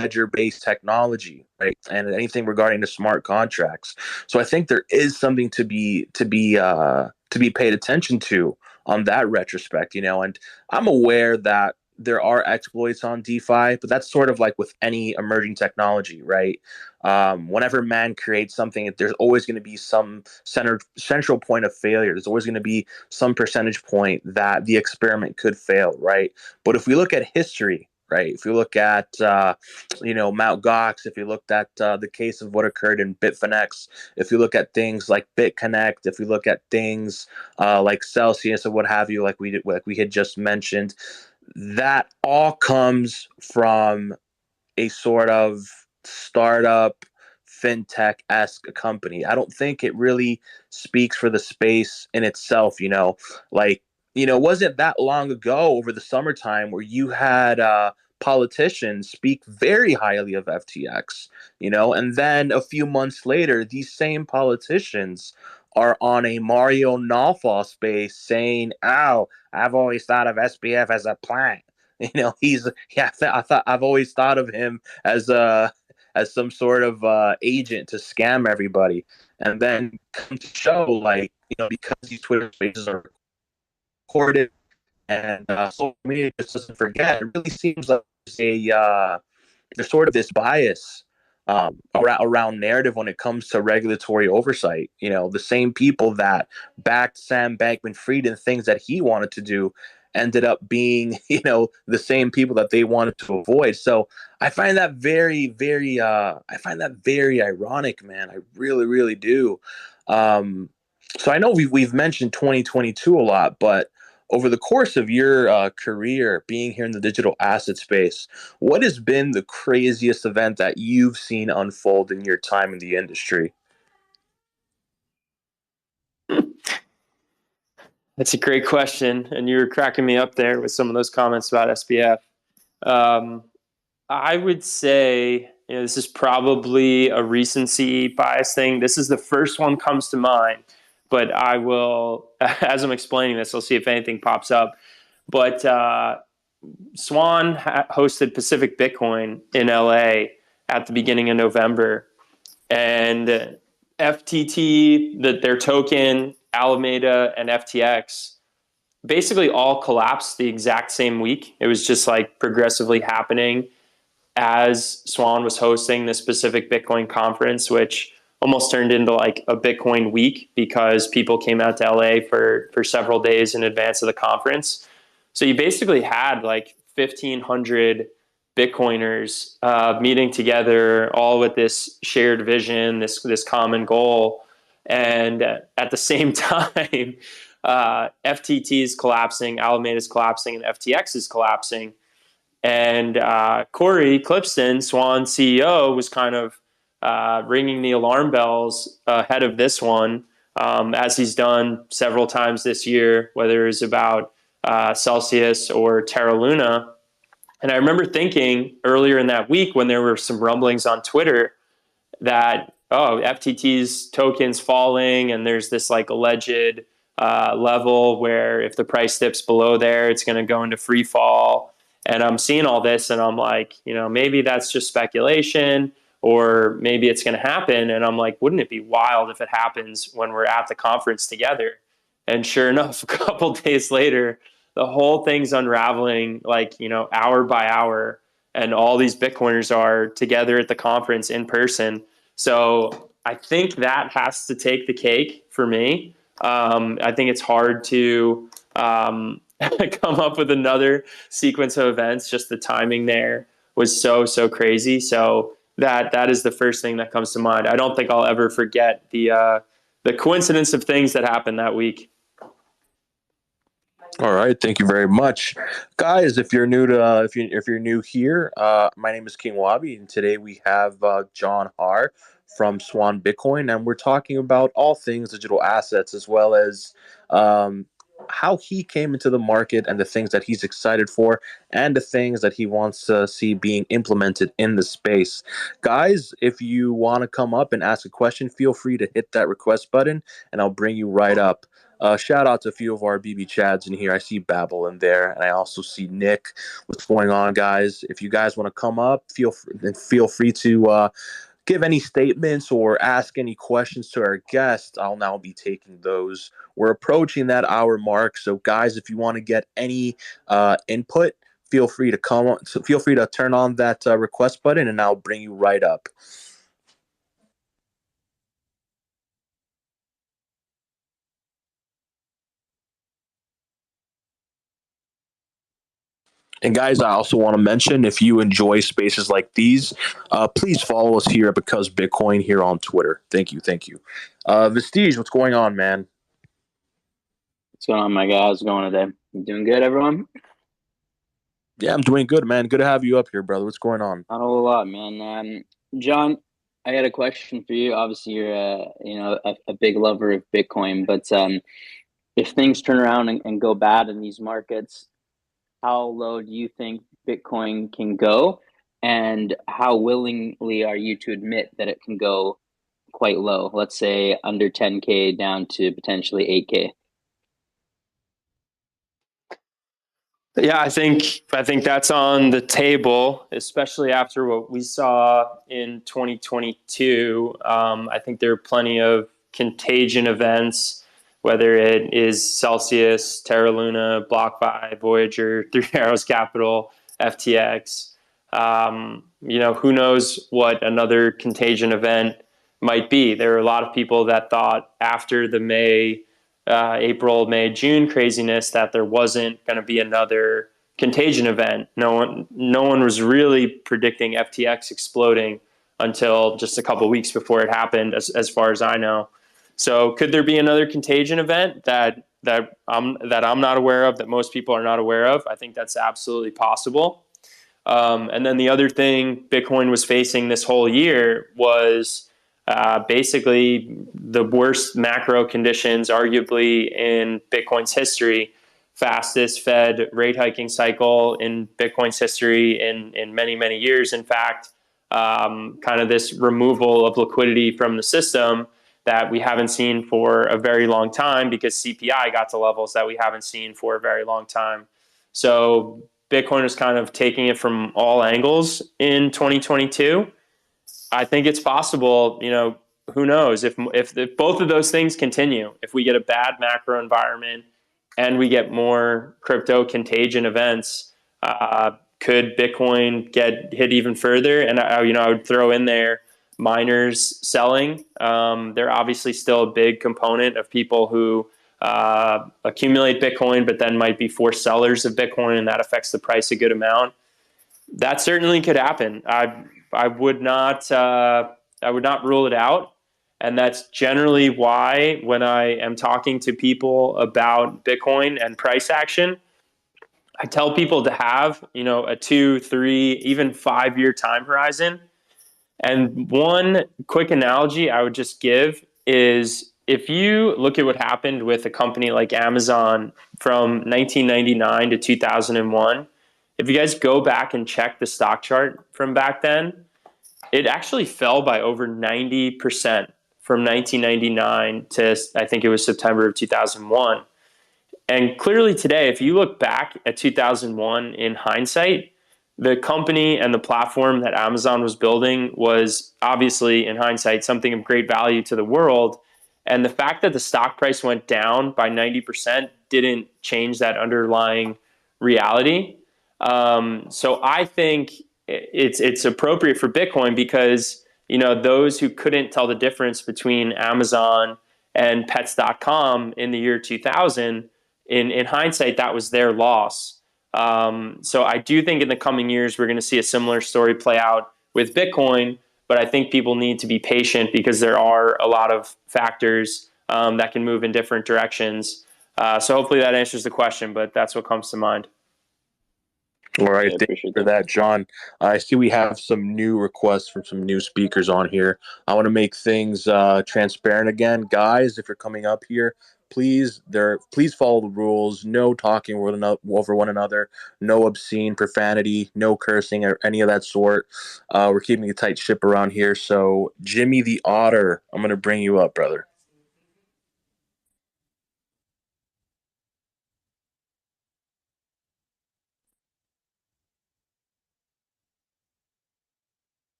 ledger based technology, right, and anything regarding the smart contracts. So I think there is something to be paid attention to on that retrospect, and I'm aware that there are exploits on DeFi, but that's sort of like with any emerging technology, right? Whenever man creates something, there's always going to be some central point of failure. There's always going to be some percentage point that the experiment could fail, right? But if we look at history, right, if you look at Mt. Gox, if you looked at the case of what occurred in Bitfinex, if you look at things like BitConnect, if we look at things like Celsius or what have you, like we had just mentioned, that all comes from a sort of startup fintech-esque company. I don't think it really speaks for the space in itself, like, wasn't that long ago over the summertime where you had politicians speak very highly of FTX, and then a few months later, these same politicians are on a Mario Nawfal space saying, "Oh, I've always thought of SBF as a plant." He's, yeah. I've always thought of him as some sort of agent to scam everybody, and then come to show, like, because these Twitter spaces are recorded and social media just doesn't forget. It really seems like there's sort of this bias around narrative when it comes to regulatory oversight. The same people that backed Sam Bankman-Fried and things that he wanted to do ended up being, the same people that they wanted to avoid. So I find that very, very, ironic, man. I really, really do. So I know we've mentioned 2022 a lot, but over the course of your career being here in the digital asset space, what has been the craziest event that you've seen unfold in your time in the industry? That's a great question, and you were cracking me up there with some of those comments about SBF. I would say, this is probably a recency bias thing. This is the first one comes to mind, but I will, as I'm explaining this, I'll see if anything pops up. But Swan hosted Pacific Bitcoin in LA at the beginning of November, and FTT, their token, Alameda, and FTX basically all collapsed the exact same week. It was just like progressively happening as Swan was hosting this Pacific Bitcoin conference, which almost turned into like a Bitcoin week because people came out to LA for several days in advance of the conference. So you basically had like 1,500 Bitcoiners meeting together, all with this shared vision, this common goal. And at the same time, FTT is collapsing, Alameda is collapsing, and FTX is collapsing. And Corey Clipston, Swan CEO, was kind of ringing the alarm bells ahead of this one, as he's done several times this year, whether it's about Celsius or Terra Luna. And I remember thinking earlier in that week when there were some rumblings on Twitter that, oh, FTT's tokens falling, and there's this like alleged level where if the price dips below there, it's going to go into free fall. And I'm seeing all this, and I'm like, maybe that's just speculation, or maybe it's going to happen. And I'm like, wouldn't it be wild if it happens when we're at the conference together? And sure enough, a couple days later, the whole thing's unraveling, like, hour by hour, and all these Bitcoiners are together at the conference in person. So I think that has to take the cake for me. I think it's hard to come up with another sequence of events. Just the timing there was so crazy. So that is the first thing that comes to mind. I don't think I'll ever forget the coincidence of things that happened that week. All right, thank you very much, guys. If you're new to if you're new here, my name is King Wabi, and today we have John Har from Swan Bitcoin, and we're talking about all things digital assets, as well as how he came into the market and the things that he's excited for, and the things that he wants to see being implemented in the space. Guys, if you want to come up and ask a question, feel free to hit that request button, and I'll bring you right up. Shout out to a few of our BB Chads in here. I see Babel in there, and I also see Nick. What's going on, guys? If you guys want to come up, feel free to give any statements or ask any questions to our guest. I'll now be taking those. We're approaching that hour mark, so guys, if you want to get any input, feel free to come on. So feel free to turn on that request button, and I'll bring you right up. And guys, I also want to mention, if you enjoy spaces like these, please follow us here at Because Bitcoin here on Twitter. Thank you. Vestige, what's going on, man? What's going on, my guy? How's it going today? You doing good, everyone? Yeah, I'm doing good, man. Good to have you up here, brother. What's going on? Not a whole lot, man. John, I got a question for you. Obviously, you're a big lover of Bitcoin, but if things turn around and go bad in these markets, how low do you think Bitcoin can go, and how willingly are you to admit that it can go quite low? Let's say under 10K down to potentially 8K. Yeah, I think that's on the table, especially after what we saw in 2022. I think there are plenty of contagion events, whether it is Celsius, Terra Luna, BlockFi, Voyager, Three Arrows Capital, FTX. Who knows what another contagion event might be. There are a lot of people that thought after the April, May, June craziness that there wasn't going to be another contagion event. No one was really predicting FTX exploding until just a couple of weeks before it happened, as far as I know. So could there be another contagion event that I'm not aware of, that most people are not aware of? I think that's absolutely possible. And then the other thing Bitcoin was facing this whole year was basically the worst macro conditions, arguably, in Bitcoin's history. Fastest Fed rate hiking cycle in Bitcoin's history in many years. In fact, kind of this removal of liquidity from the system that we haven't seen for a very long time, because CPI got to levels that we haven't seen for a very long time. So Bitcoin is kind of taking it from all angles in 2022. I think it's possible, who knows if both of those things continue, if we get a bad macro environment and we get more crypto contagion events, could Bitcoin get hit even further? And I would throw in there miners selling. They're obviously still a big component of people who accumulate Bitcoin, but then might be forced sellers of Bitcoin, and that affects the price a good amount. That certainly could happen. I would not rule it out. And that's generally why, when I am talking to people about Bitcoin and price action, I tell people to have, a 2, 3, even 5 year time horizon. And one quick analogy I would just give is, if you look at what happened with a company like Amazon from 1999 to 2001, if you guys go back and check the stock chart from back then, it actually fell by over 90% from 1999 to, I think it was September of 2001. And clearly today, if you look back at 2001 in hindsight, the company and the platform that Amazon was building was obviously, in hindsight, something of great value to the world. And the fact that the stock price went down by 90% didn't change that underlying reality. So I think it's appropriate for Bitcoin because, you know, those who couldn't tell the difference between Amazon and pets.com in the year 2000, in hindsight, that was their loss. So I do think in the coming years, we're going to see a similar story play out with Bitcoin, but I think people need to be patient because there are a lot of factors that can move in different directions. So hopefully that answers the question, but that's what comes to mind. All right, thank you for that, John. I see we have some new requests from some new speakers on here. I want to make things transparent again. Guys, if you're coming up here, please follow the rules. No talking over one another. No obscene profanity. No cursing or any of that sort. We're keeping a tight ship around here. So, Jimmy the Otter, I'm going to bring you up, brother.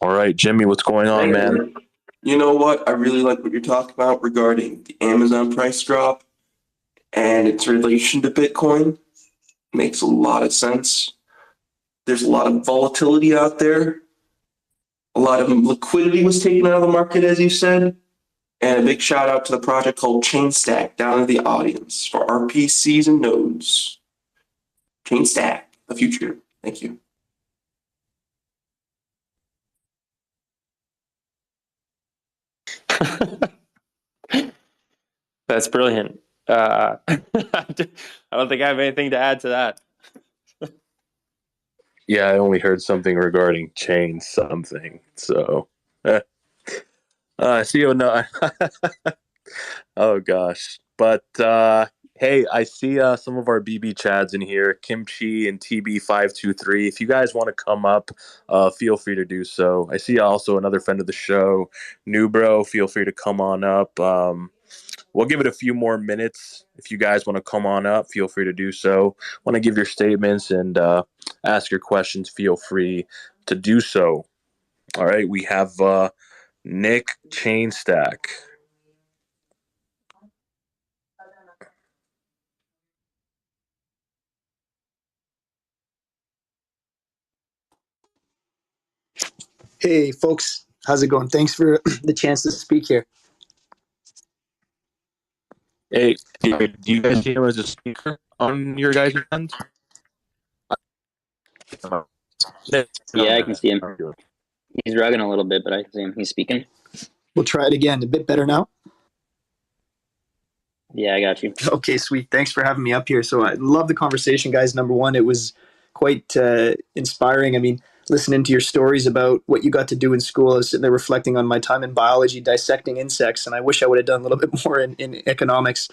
All right, Jimmy, what's going on, man? You know what? I really like what you're talking about regarding the Amazon price drop and its relation to Bitcoin. Makes a lot of sense. There's a lot of volatility out there. A lot of liquidity was taken out of the market, as you said. And a big shout out to the project called ChainStack down in the audience for RPCs and nodes. ChainStack, the future. Thank you. That's brilliant. I don't think I have anything to add to that. Yeah, I only heard something regarding chain something. So, see you. No, oh gosh. But hey, I see some of our BB Chads in here, Kimchi and TB523. If you guys want to come up, feel free to do so. I see also another friend of the show, New Bro. Feel free to come on up. We'll give it a few more minutes. If you guys want to come on up, feel free to do so. Want to give your statements and ask your questions, feel free to do so. All right, we have Nick Chainstack. Hey, folks. How's it going? Thanks for the chance to speak here. Hey, do you guys see him as a speaker on your guys' end? Yeah, I can see him. He's rugging a little bit, but I can see him. He's speaking. We'll try it again. A bit better now? Yeah, I got you. Okay, sweet. Thanks for having me up here. So I love the conversation, guys. Number one, it was quite inspiring. I mean, listening to your stories about what you got to do in school, I was sitting there reflecting on my time in biology, dissecting insects, and I wish I would have done a little bit more in economics.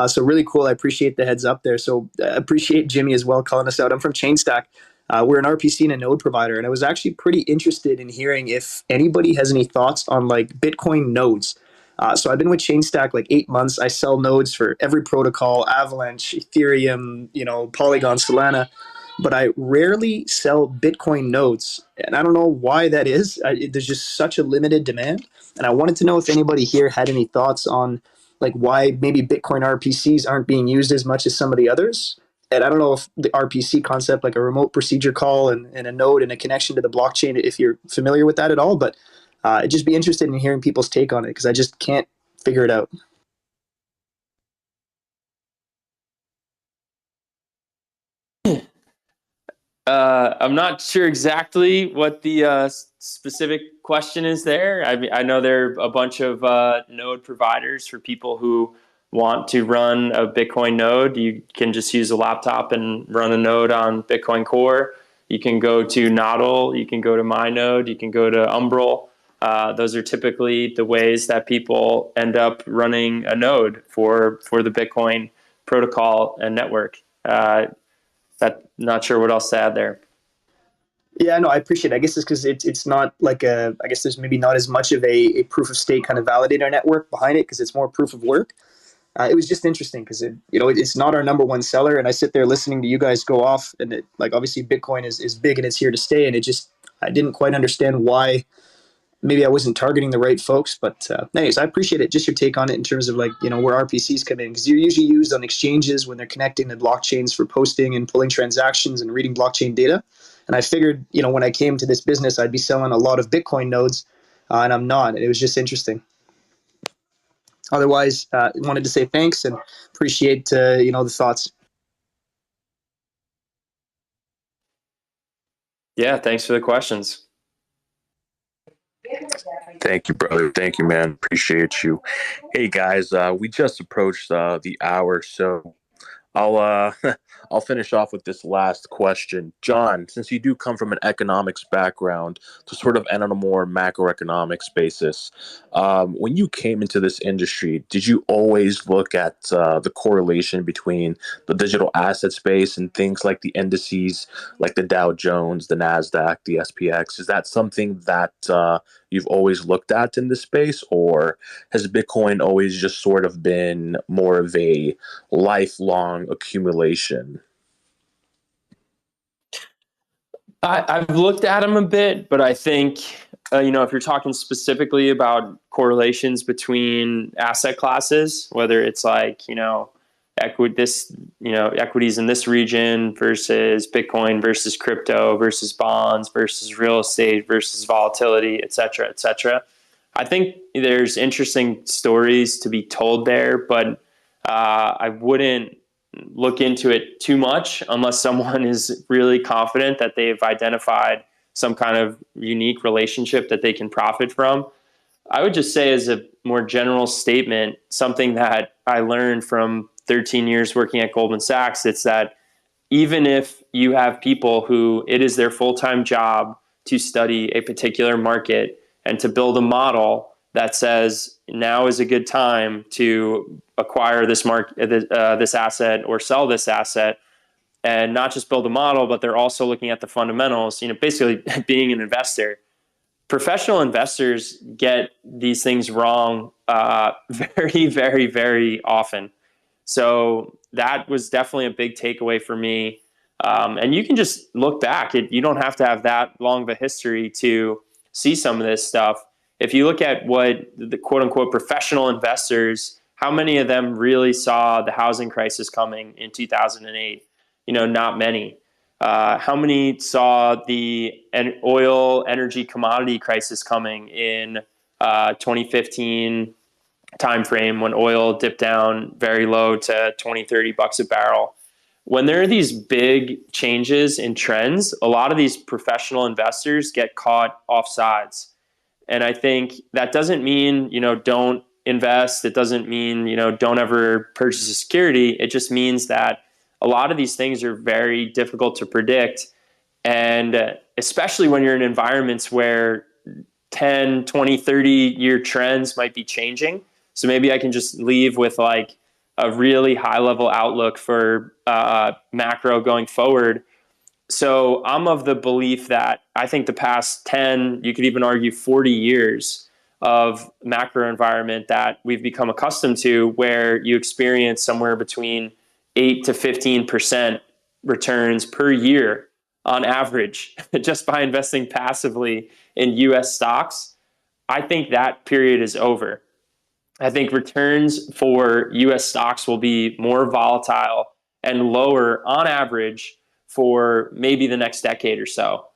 So really cool. I appreciate the heads up there. So I appreciate Jimmy as well calling us out. I'm from Chainstack. We're an RPC and a node provider, and I was actually pretty interested in hearing if anybody has any thoughts on like Bitcoin nodes. So I've been with Chainstack like 8 months. I sell nodes for every protocol: Avalanche, Ethereum, Polygon, Solana. But I rarely sell Bitcoin nodes, and I don't know why that is. There's just such a limited demand, and I wanted to know if anybody here had any thoughts on like why maybe Bitcoin RPCs aren't being used as much as some of the others. And I don't know if the RPC concept, like a remote procedure call and a node and a connection to the blockchain, if you're familiar with that at all, but I'd just be interested in hearing people's take on it because I just can't figure it out. I'm not sure exactly what the specific question is there. I know there are a bunch of node providers for people who want to run a Bitcoin node. You can just use a laptop and run a node on Bitcoin Core. You can go to Nodl. You can go to MyNode. You can go to Umbrel. Those are typically the ways that people end up running a node for the Bitcoin protocol and network. Not sure what else to add there. Yeah, no, I appreciate it. I guess it's because it's not like I guess there's maybe not as much of a proof of stake kind of validator network behind it because it's more proof of work. It was just interesting because it's not our number one seller, and I sit there listening to you guys go off, and like obviously Bitcoin is big and it's here to stay, and I didn't quite understand why. Maybe I wasn't targeting the right folks, but anyways, I appreciate it. Just your take on it in terms of like where RPCs come in, because you're usually used on exchanges when they're connecting to blockchains for posting and pulling transactions and reading blockchain data. And I figured when I came to this business, I'd be selling a lot of Bitcoin nodes, and I'm not. It was just interesting. Otherwise, wanted to say thanks and appreciate the thoughts. Yeah, thanks for the questions. Thank you, brother. Thank you, man. Appreciate you. Hey, guys, we just approached the hour, so I'll I'll finish off with this last question. John, since you do come from an economics background, to sort of end on a more macroeconomics basis, when you came into this industry, did you always look at the correlation between the digital asset space and things like the indices, like the Dow Jones, the NASDAQ, the SPX? Is that something that you've always looked at in this space, or has Bitcoin always just sort of been more of a lifelong accumulation? I've looked at them a bit, but I think, if you're talking specifically about correlations between asset classes, whether it's like, equities in this region versus Bitcoin versus crypto versus bonds versus real estate versus volatility, et cetera, et cetera. I think there's interesting stories to be told there, but I wouldn't look into it too much unless someone is really confident that they've identified some kind of unique relationship that they can profit from. I would just say, as a more general statement, something that I learned from 13 years working at Goldman Sachs, it's that even if you have people who it is their full-time job to study a particular market and to build a model that says now is a good time to acquire this this asset or sell this asset, and not just build a model, but they're also looking at the fundamentals, basically being an investor. Professional investors get these things wrong very, very, very often. So that was definitely a big takeaway for me. And you can just look back. You don't have to have that long of a history to see some of this stuff. If you look at what the quote unquote professional investors, how many of them really saw the housing crisis coming in 2008? Not many. How many saw the oil energy commodity crisis coming in 2015 timeframe when oil dipped down very low to 20, $30 a barrel? When there are these big changes in trends, a lot of these professional investors get caught off sides. And I think that doesn't mean, don't invest. It doesn't mean, don't ever purchase a security. It just means that a lot of these things are very difficult to predict. And especially when you're in environments where 10, 20, 30-year trends might be changing. So maybe I can just leave with like a really high level outlook for macro going forward. So I'm of the belief that I think the past 10, you could even argue 40 years of macro environment that we've become accustomed to, where you experience somewhere between 8 to 15% returns per year on average, just by investing passively in US stocks. I think that period is over. I think returns for US stocks will be more volatile and lower on average for maybe the next decade or so.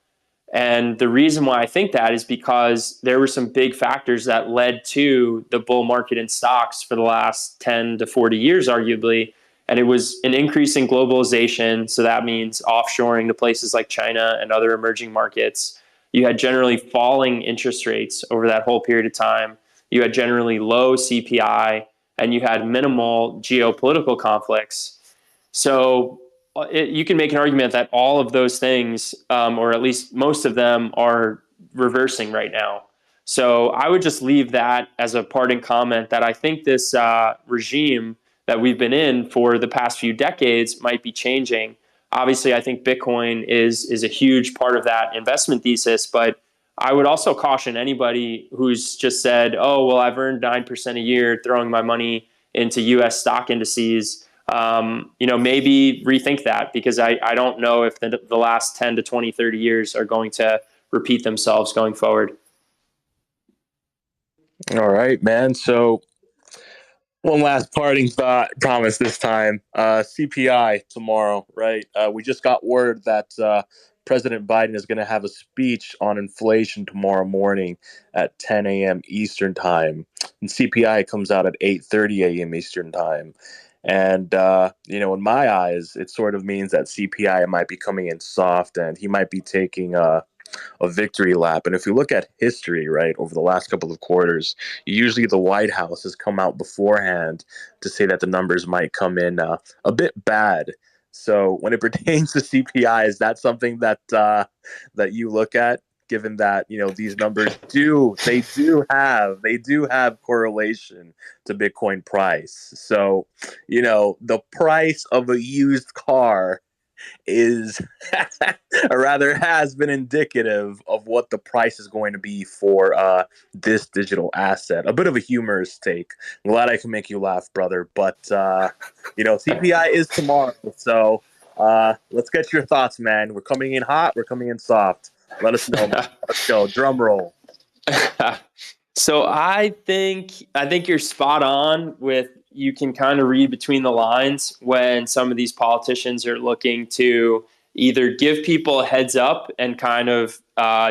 And the reason why I think that is because there were some big factors that led to the bull market in stocks for the last 10 to 40 years, arguably. And it was an increase in globalization. So that means offshoring to places like China and other emerging markets. You had generally falling interest rates over that whole period of time. You had generally low CPI, and you had minimal geopolitical conflicts. So you can make an argument that all of those things, or at least most of them, are reversing right now. So I would just leave that as a parting comment that I think this regime that we've been in for the past few decades might be changing. Obviously, I think Bitcoin is a huge part of that investment thesis, but I would also caution anybody who's just said, oh, well, I've earned 9% a year throwing my money into US stock indices. Maybe rethink that, because I don't know if the last 10 to 20, 30 years are going to repeat themselves going forward. All right, man. So one last parting thought, promise this time. CPI tomorrow, right? We just got word that President Biden is going to have a speech on inflation tomorrow morning at 10 a.m. Eastern time. And CPI comes out at 8:30 a.m. Eastern time. And, in my eyes, it sort of means that CPI might be coming in soft, and he might be taking a victory lap. And if you look at history, right, over the last couple of quarters, usually the White House has come out beforehand to say that the numbers might come in a bit bad. So when it pertains to CPI, is that something that that you look at? Given that these numbers do have correlation to Bitcoin price. So the price of a used car is or rather has been indicative of what the price is going to be for this digital asset. A bit of a humorous take. I'm glad I can make you laugh, brother. But CPI is tomorrow, so let's get your thoughts, man. We're coming in hot. We're coming in soft. Let us know. Let's go. Drum roll. So I think you're spot on with, you can kind of read between the lines when some of these politicians are looking to either give people a heads up and kind of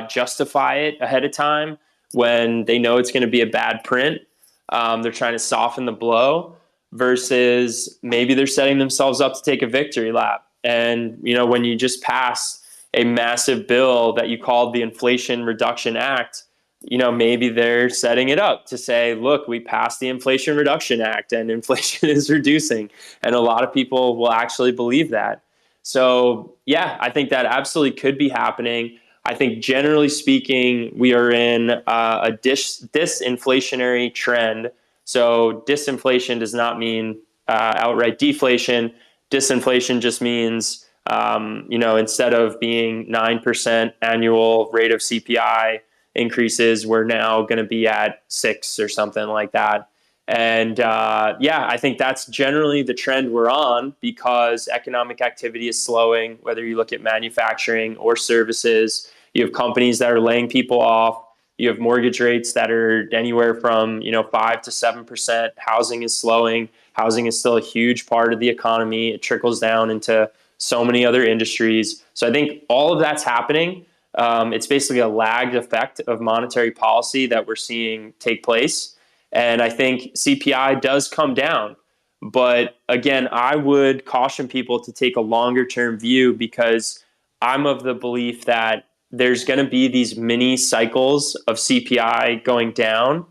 justify it ahead of time when they know it's going to be a bad print. They're trying to soften the blow, versus maybe they're setting themselves up to take a victory lap. And, when you just pass a massive bill that you called the Inflation Reduction Act, maybe they're setting it up to say, look, we passed the Inflation Reduction Act and inflation is reducing. And a lot of people will actually believe that. So, yeah, I think that absolutely could be happening. I think generally speaking, we are in a disinflationary trend. So disinflation does not mean outright deflation. Disinflation just means, instead of being 9% annual rate of CPI increases, we're now going to be at 6 or something like that. And I think that's generally the trend we're on, because economic activity is slowing, whether you look at manufacturing or services. You have companies that are laying people off. You have mortgage rates that are anywhere from 5 to 7%. Housing is slowing. Housing is still a huge part of the economy. It trickles down into so many other industries. So I think all of that's happening. It's basically a lagged effect of monetary policy that we're seeing take place. And I think CPI does come down. But again, I would caution people to take a longer term view, because I'm of the belief that there's going to be these mini cycles of CPI going down.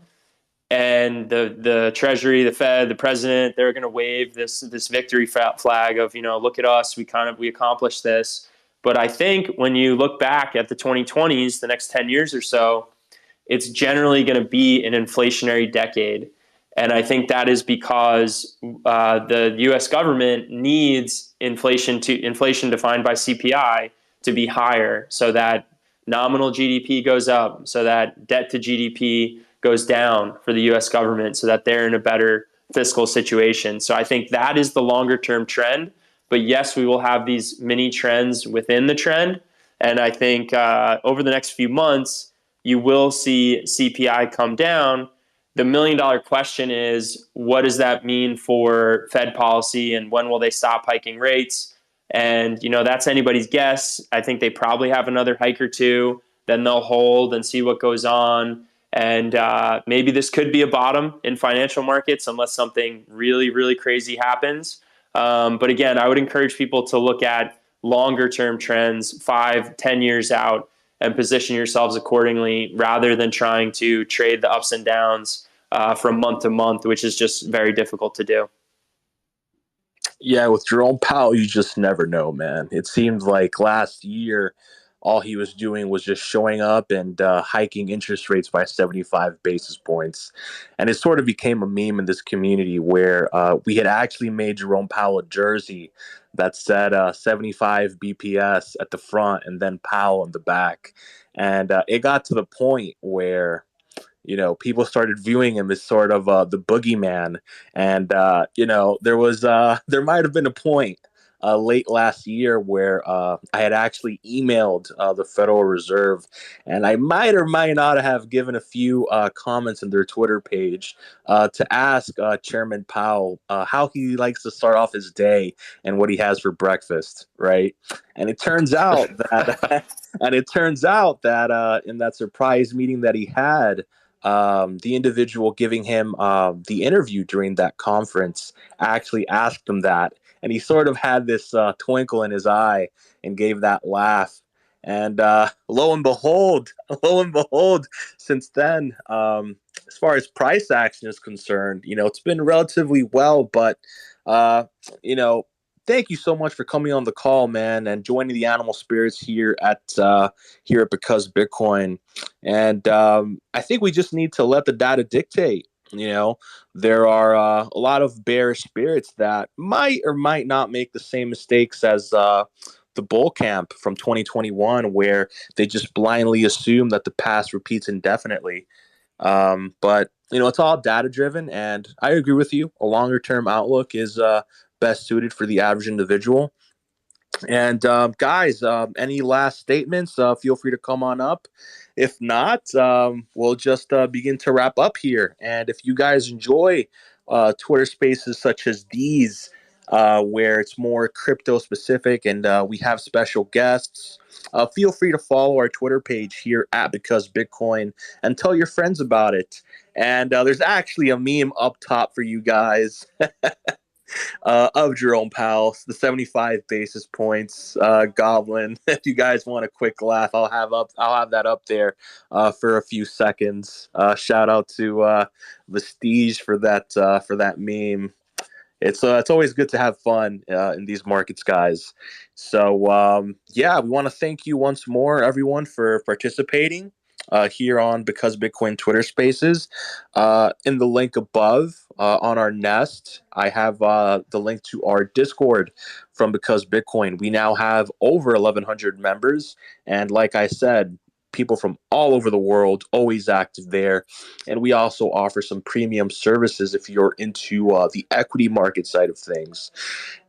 And the Treasury, the Fed, the president, they're going to wave this victory flag of, look at us, we accomplished this. But I think when you look back at the 2020s, the next 10 years or so, it's generally going to be an inflationary decade. And I think that is because the U.S. government needs inflation defined by CPI to be higher, so that nominal GDP goes up, so that debt to GDP goes down for the U.S. government, so that they're in a better fiscal situation. So I think that is the longer term trend. But yes, we will have these mini trends within the trend. And I think over the next few months, you will see CPI come down. The $1 million question is, what does that mean for Fed policy, and when will they stop hiking rates? And, that's anybody's guess. I think they probably have another hike or two. Then they'll hold and see what goes on. And maybe this could be a bottom in financial markets unless something really, really crazy happens. But again, I would encourage people to look at longer term trends, 5, 10 years out, and position yourselves accordingly, rather than trying to trade the ups and downs from month to month, which is just very difficult to do. Yeah, with Jerome Powell, you just never know, man. It seems like last year, all he was doing was just showing up and hiking interest rates by 75 basis points. And it sort of became a meme in this community where we had actually made Jerome Powell a jersey that said 75 BPS at the front and then Powell in the back. And it got to the point where people started viewing him as sort of the boogeyman. And, there might have been a point late last year where I had actually emailed the Federal Reserve, and I might or might not have given a few comments in their Twitter page to ask Chairman Powell how he likes to start off his day and what he has for breakfast, right? And it turns out that, in that surprise meeting that he had, the individual giving him the interview during that conference actually asked him that, and he sort of had this twinkle in his eye and gave that laugh. And lo and behold, since then, as far as price action is concerned, it's been relatively well. But you know, thank you so much for coming on the call, man, and joining the animal spirits here at Because Bitcoin. And I think we just need to let the data dictate. There are a lot of bearish spirits that might or might not make the same mistakes as the bull camp from 2021, where they just blindly assume that the past repeats indefinitely. But it's all data driven, and I agree with you. A longer term outlook is best suited for the average individual. And guys, any last statements? Feel free to come on up. If not, we'll just begin to wrap up here. And if you guys enjoy Twitter spaces such as these, where it's more crypto specific and we have special guests, feel free to follow our Twitter page here at Because Bitcoin and tell your friends about it. And there's actually a meme up top for you guys. Of Jerome Powell, the 75 basis points goblin. If you guys want a quick laugh, I'll have that up there for a few seconds. Shout out to Vestige for that meme. It's always good to have fun in these markets, guys. So yeah, we want to thank you once more, everyone, for participating here on Because Bitcoin Twitter Spaces. In the link above on our Nest, I have the link to our Discord from Because Bitcoin. We now have over 1,100 members, and like I said, people from all over the world always active there. And we also offer some premium services if you're into the equity market side of things.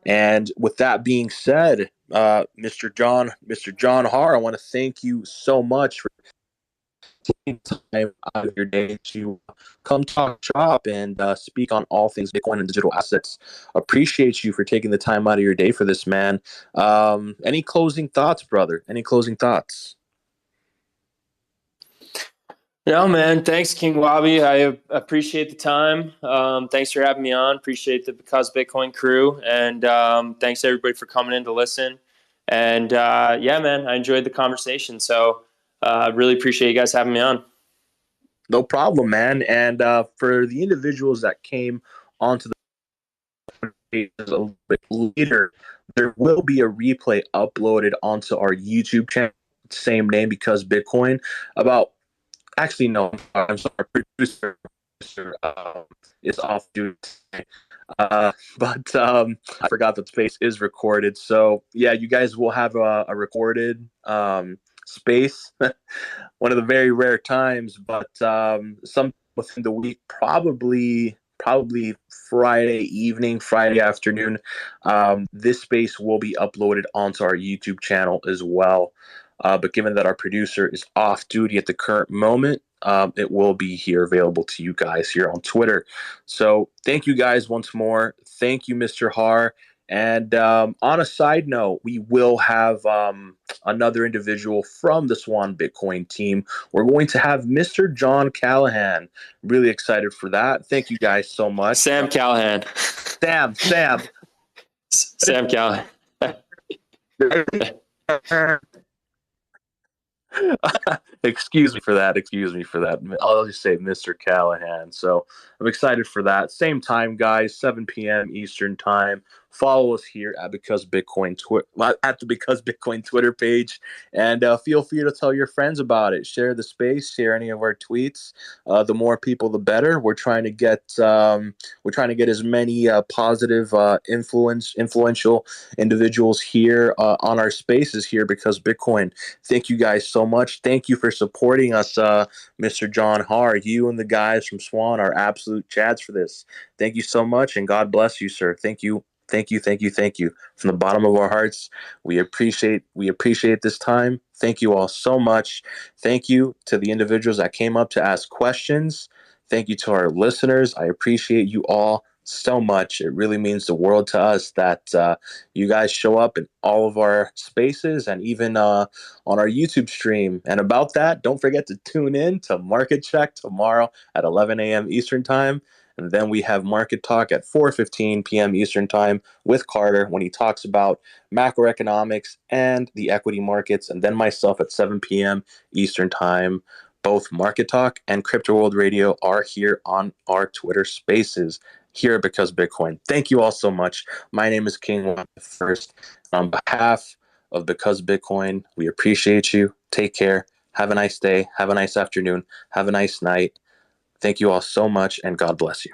And with that being said, Mr. John Har, I want to thank you so much for taking time out of your day to come talk shop and speak on all things Bitcoin and digital assets. Appreciate you for taking the time out of your day for this, man. Any closing thoughts, brother? Any closing thoughts? No, man. Thanks, King Wabi. I appreciate the time. Thanks for having me on. Appreciate the Because Bitcoin crew. And thanks, everybody, for coming in to listen. And yeah, man, I enjoyed the conversation. So I really appreciate you guys having me on. No problem, man. And for the individuals that came onto the page a little bit later, there will be a replay uploaded onto our YouTube channel, same name, Because Bitcoin. Actually, no, I'm sorry, producer is off duty. But I forgot that space is recorded. So yeah, you guys will have a recorded space. One of the very rare times, but some within the week, probably Friday evening, Friday afternoon. This space will be uploaded onto our YouTube channel as well. But given that our producer is off duty at the current moment, it will be here available to you guys here on Twitter. So thank you guys once more. Thank you, Mr. Har. And on a side note, we will have another individual from the Swan Bitcoin team. We're going to have Mr. John Callahan. Really excited for that. Thank you guys so much. Sam Callahan. Sam Callahan. Excuse me for that. I'll just say Mr. Callahan. So I'm excited for that. Same time, guys, 7 p.m. Eastern time, follow us here at at the Because Bitcoin Twitter page, and feel free to tell your friends about it. Share the space, share any of our tweets. The more people, the better. We're trying to get as many positive, influential individuals here on our spaces here because Bitcoin. Thank you guys so much. Thank you for supporting us, Mr. John Hart. You and the guys from Swan are absolute chads for this. Thank you so much, and God bless you, sir. Thank you. Thank you, thank you, thank you. From the bottom of our hearts, we appreciate this time. Thank you all so much. Thank you to the individuals that came up to ask questions. Thank you to our listeners. I appreciate you all so much. It really means the world to us that you guys show up in all of our spaces and even on our YouTube stream. And about that, don't forget to tune in to Market Check tomorrow at 11 a.m. Eastern Time. And then we have Market Talk at 4:15 p.m. Eastern Time with Carter when he talks about macroeconomics and the equity markets. And then myself at 7 p.m. Eastern Time. Both Market Talk and Crypto World Radio are here on our Twitter spaces here Because Bitcoin. Thank you all so much. My name is King First. On behalf of Because Bitcoin, we appreciate you. Take care. Have a nice day. Have a nice afternoon. Have a nice night. Thank you all so much, and God bless you.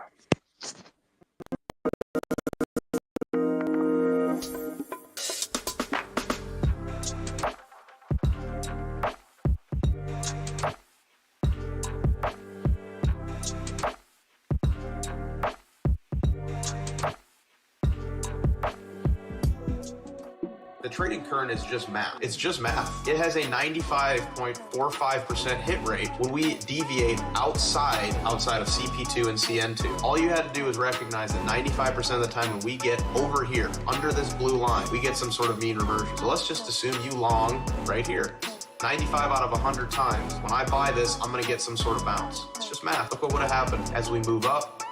The trading current is just math. It's just math. It has a 95.45% hit rate when we deviate outside of CP2 and CN2. All you had to do is recognize that 95% of the time when we get over here, under this blue line, we get some sort of mean reversion. So let's just assume you long right here. 95 out of 100 times, when I buy this, I'm gonna get some sort of bounce. It's just math. Look what would have happened as we move up.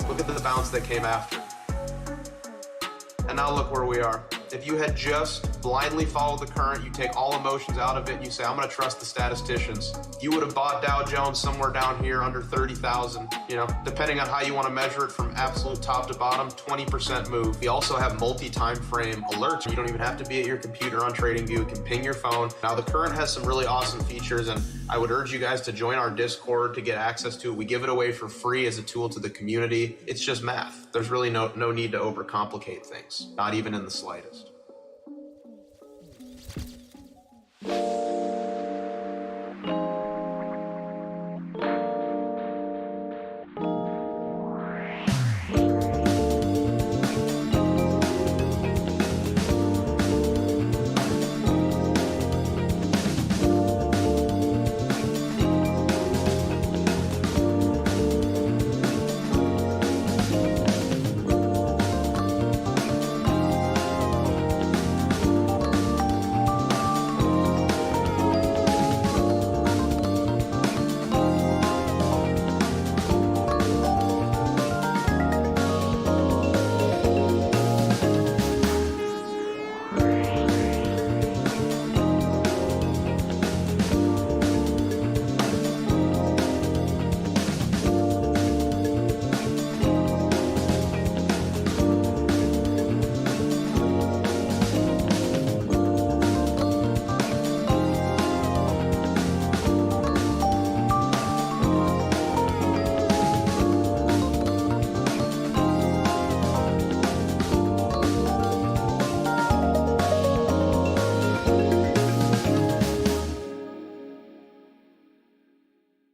Look at the bounce that came after. And now look where we are. If you had just blindly followed the current, you take all emotions out of it, and you say, I'm going to trust the statisticians. You would have bought Dow Jones somewhere down here under 30,000, depending on how you want to measure it from absolute top to bottom, 20% move. We also have multi-time frame alerts. You don't even have to be at your computer on TradingView. You can ping your phone. Now, the current has some really awesome features, and I would urge you guys to join our Discord to get access to it. We give it away for free as a tool to the community. It's just math. There's really no need to overcomplicate things, not even in the slightest.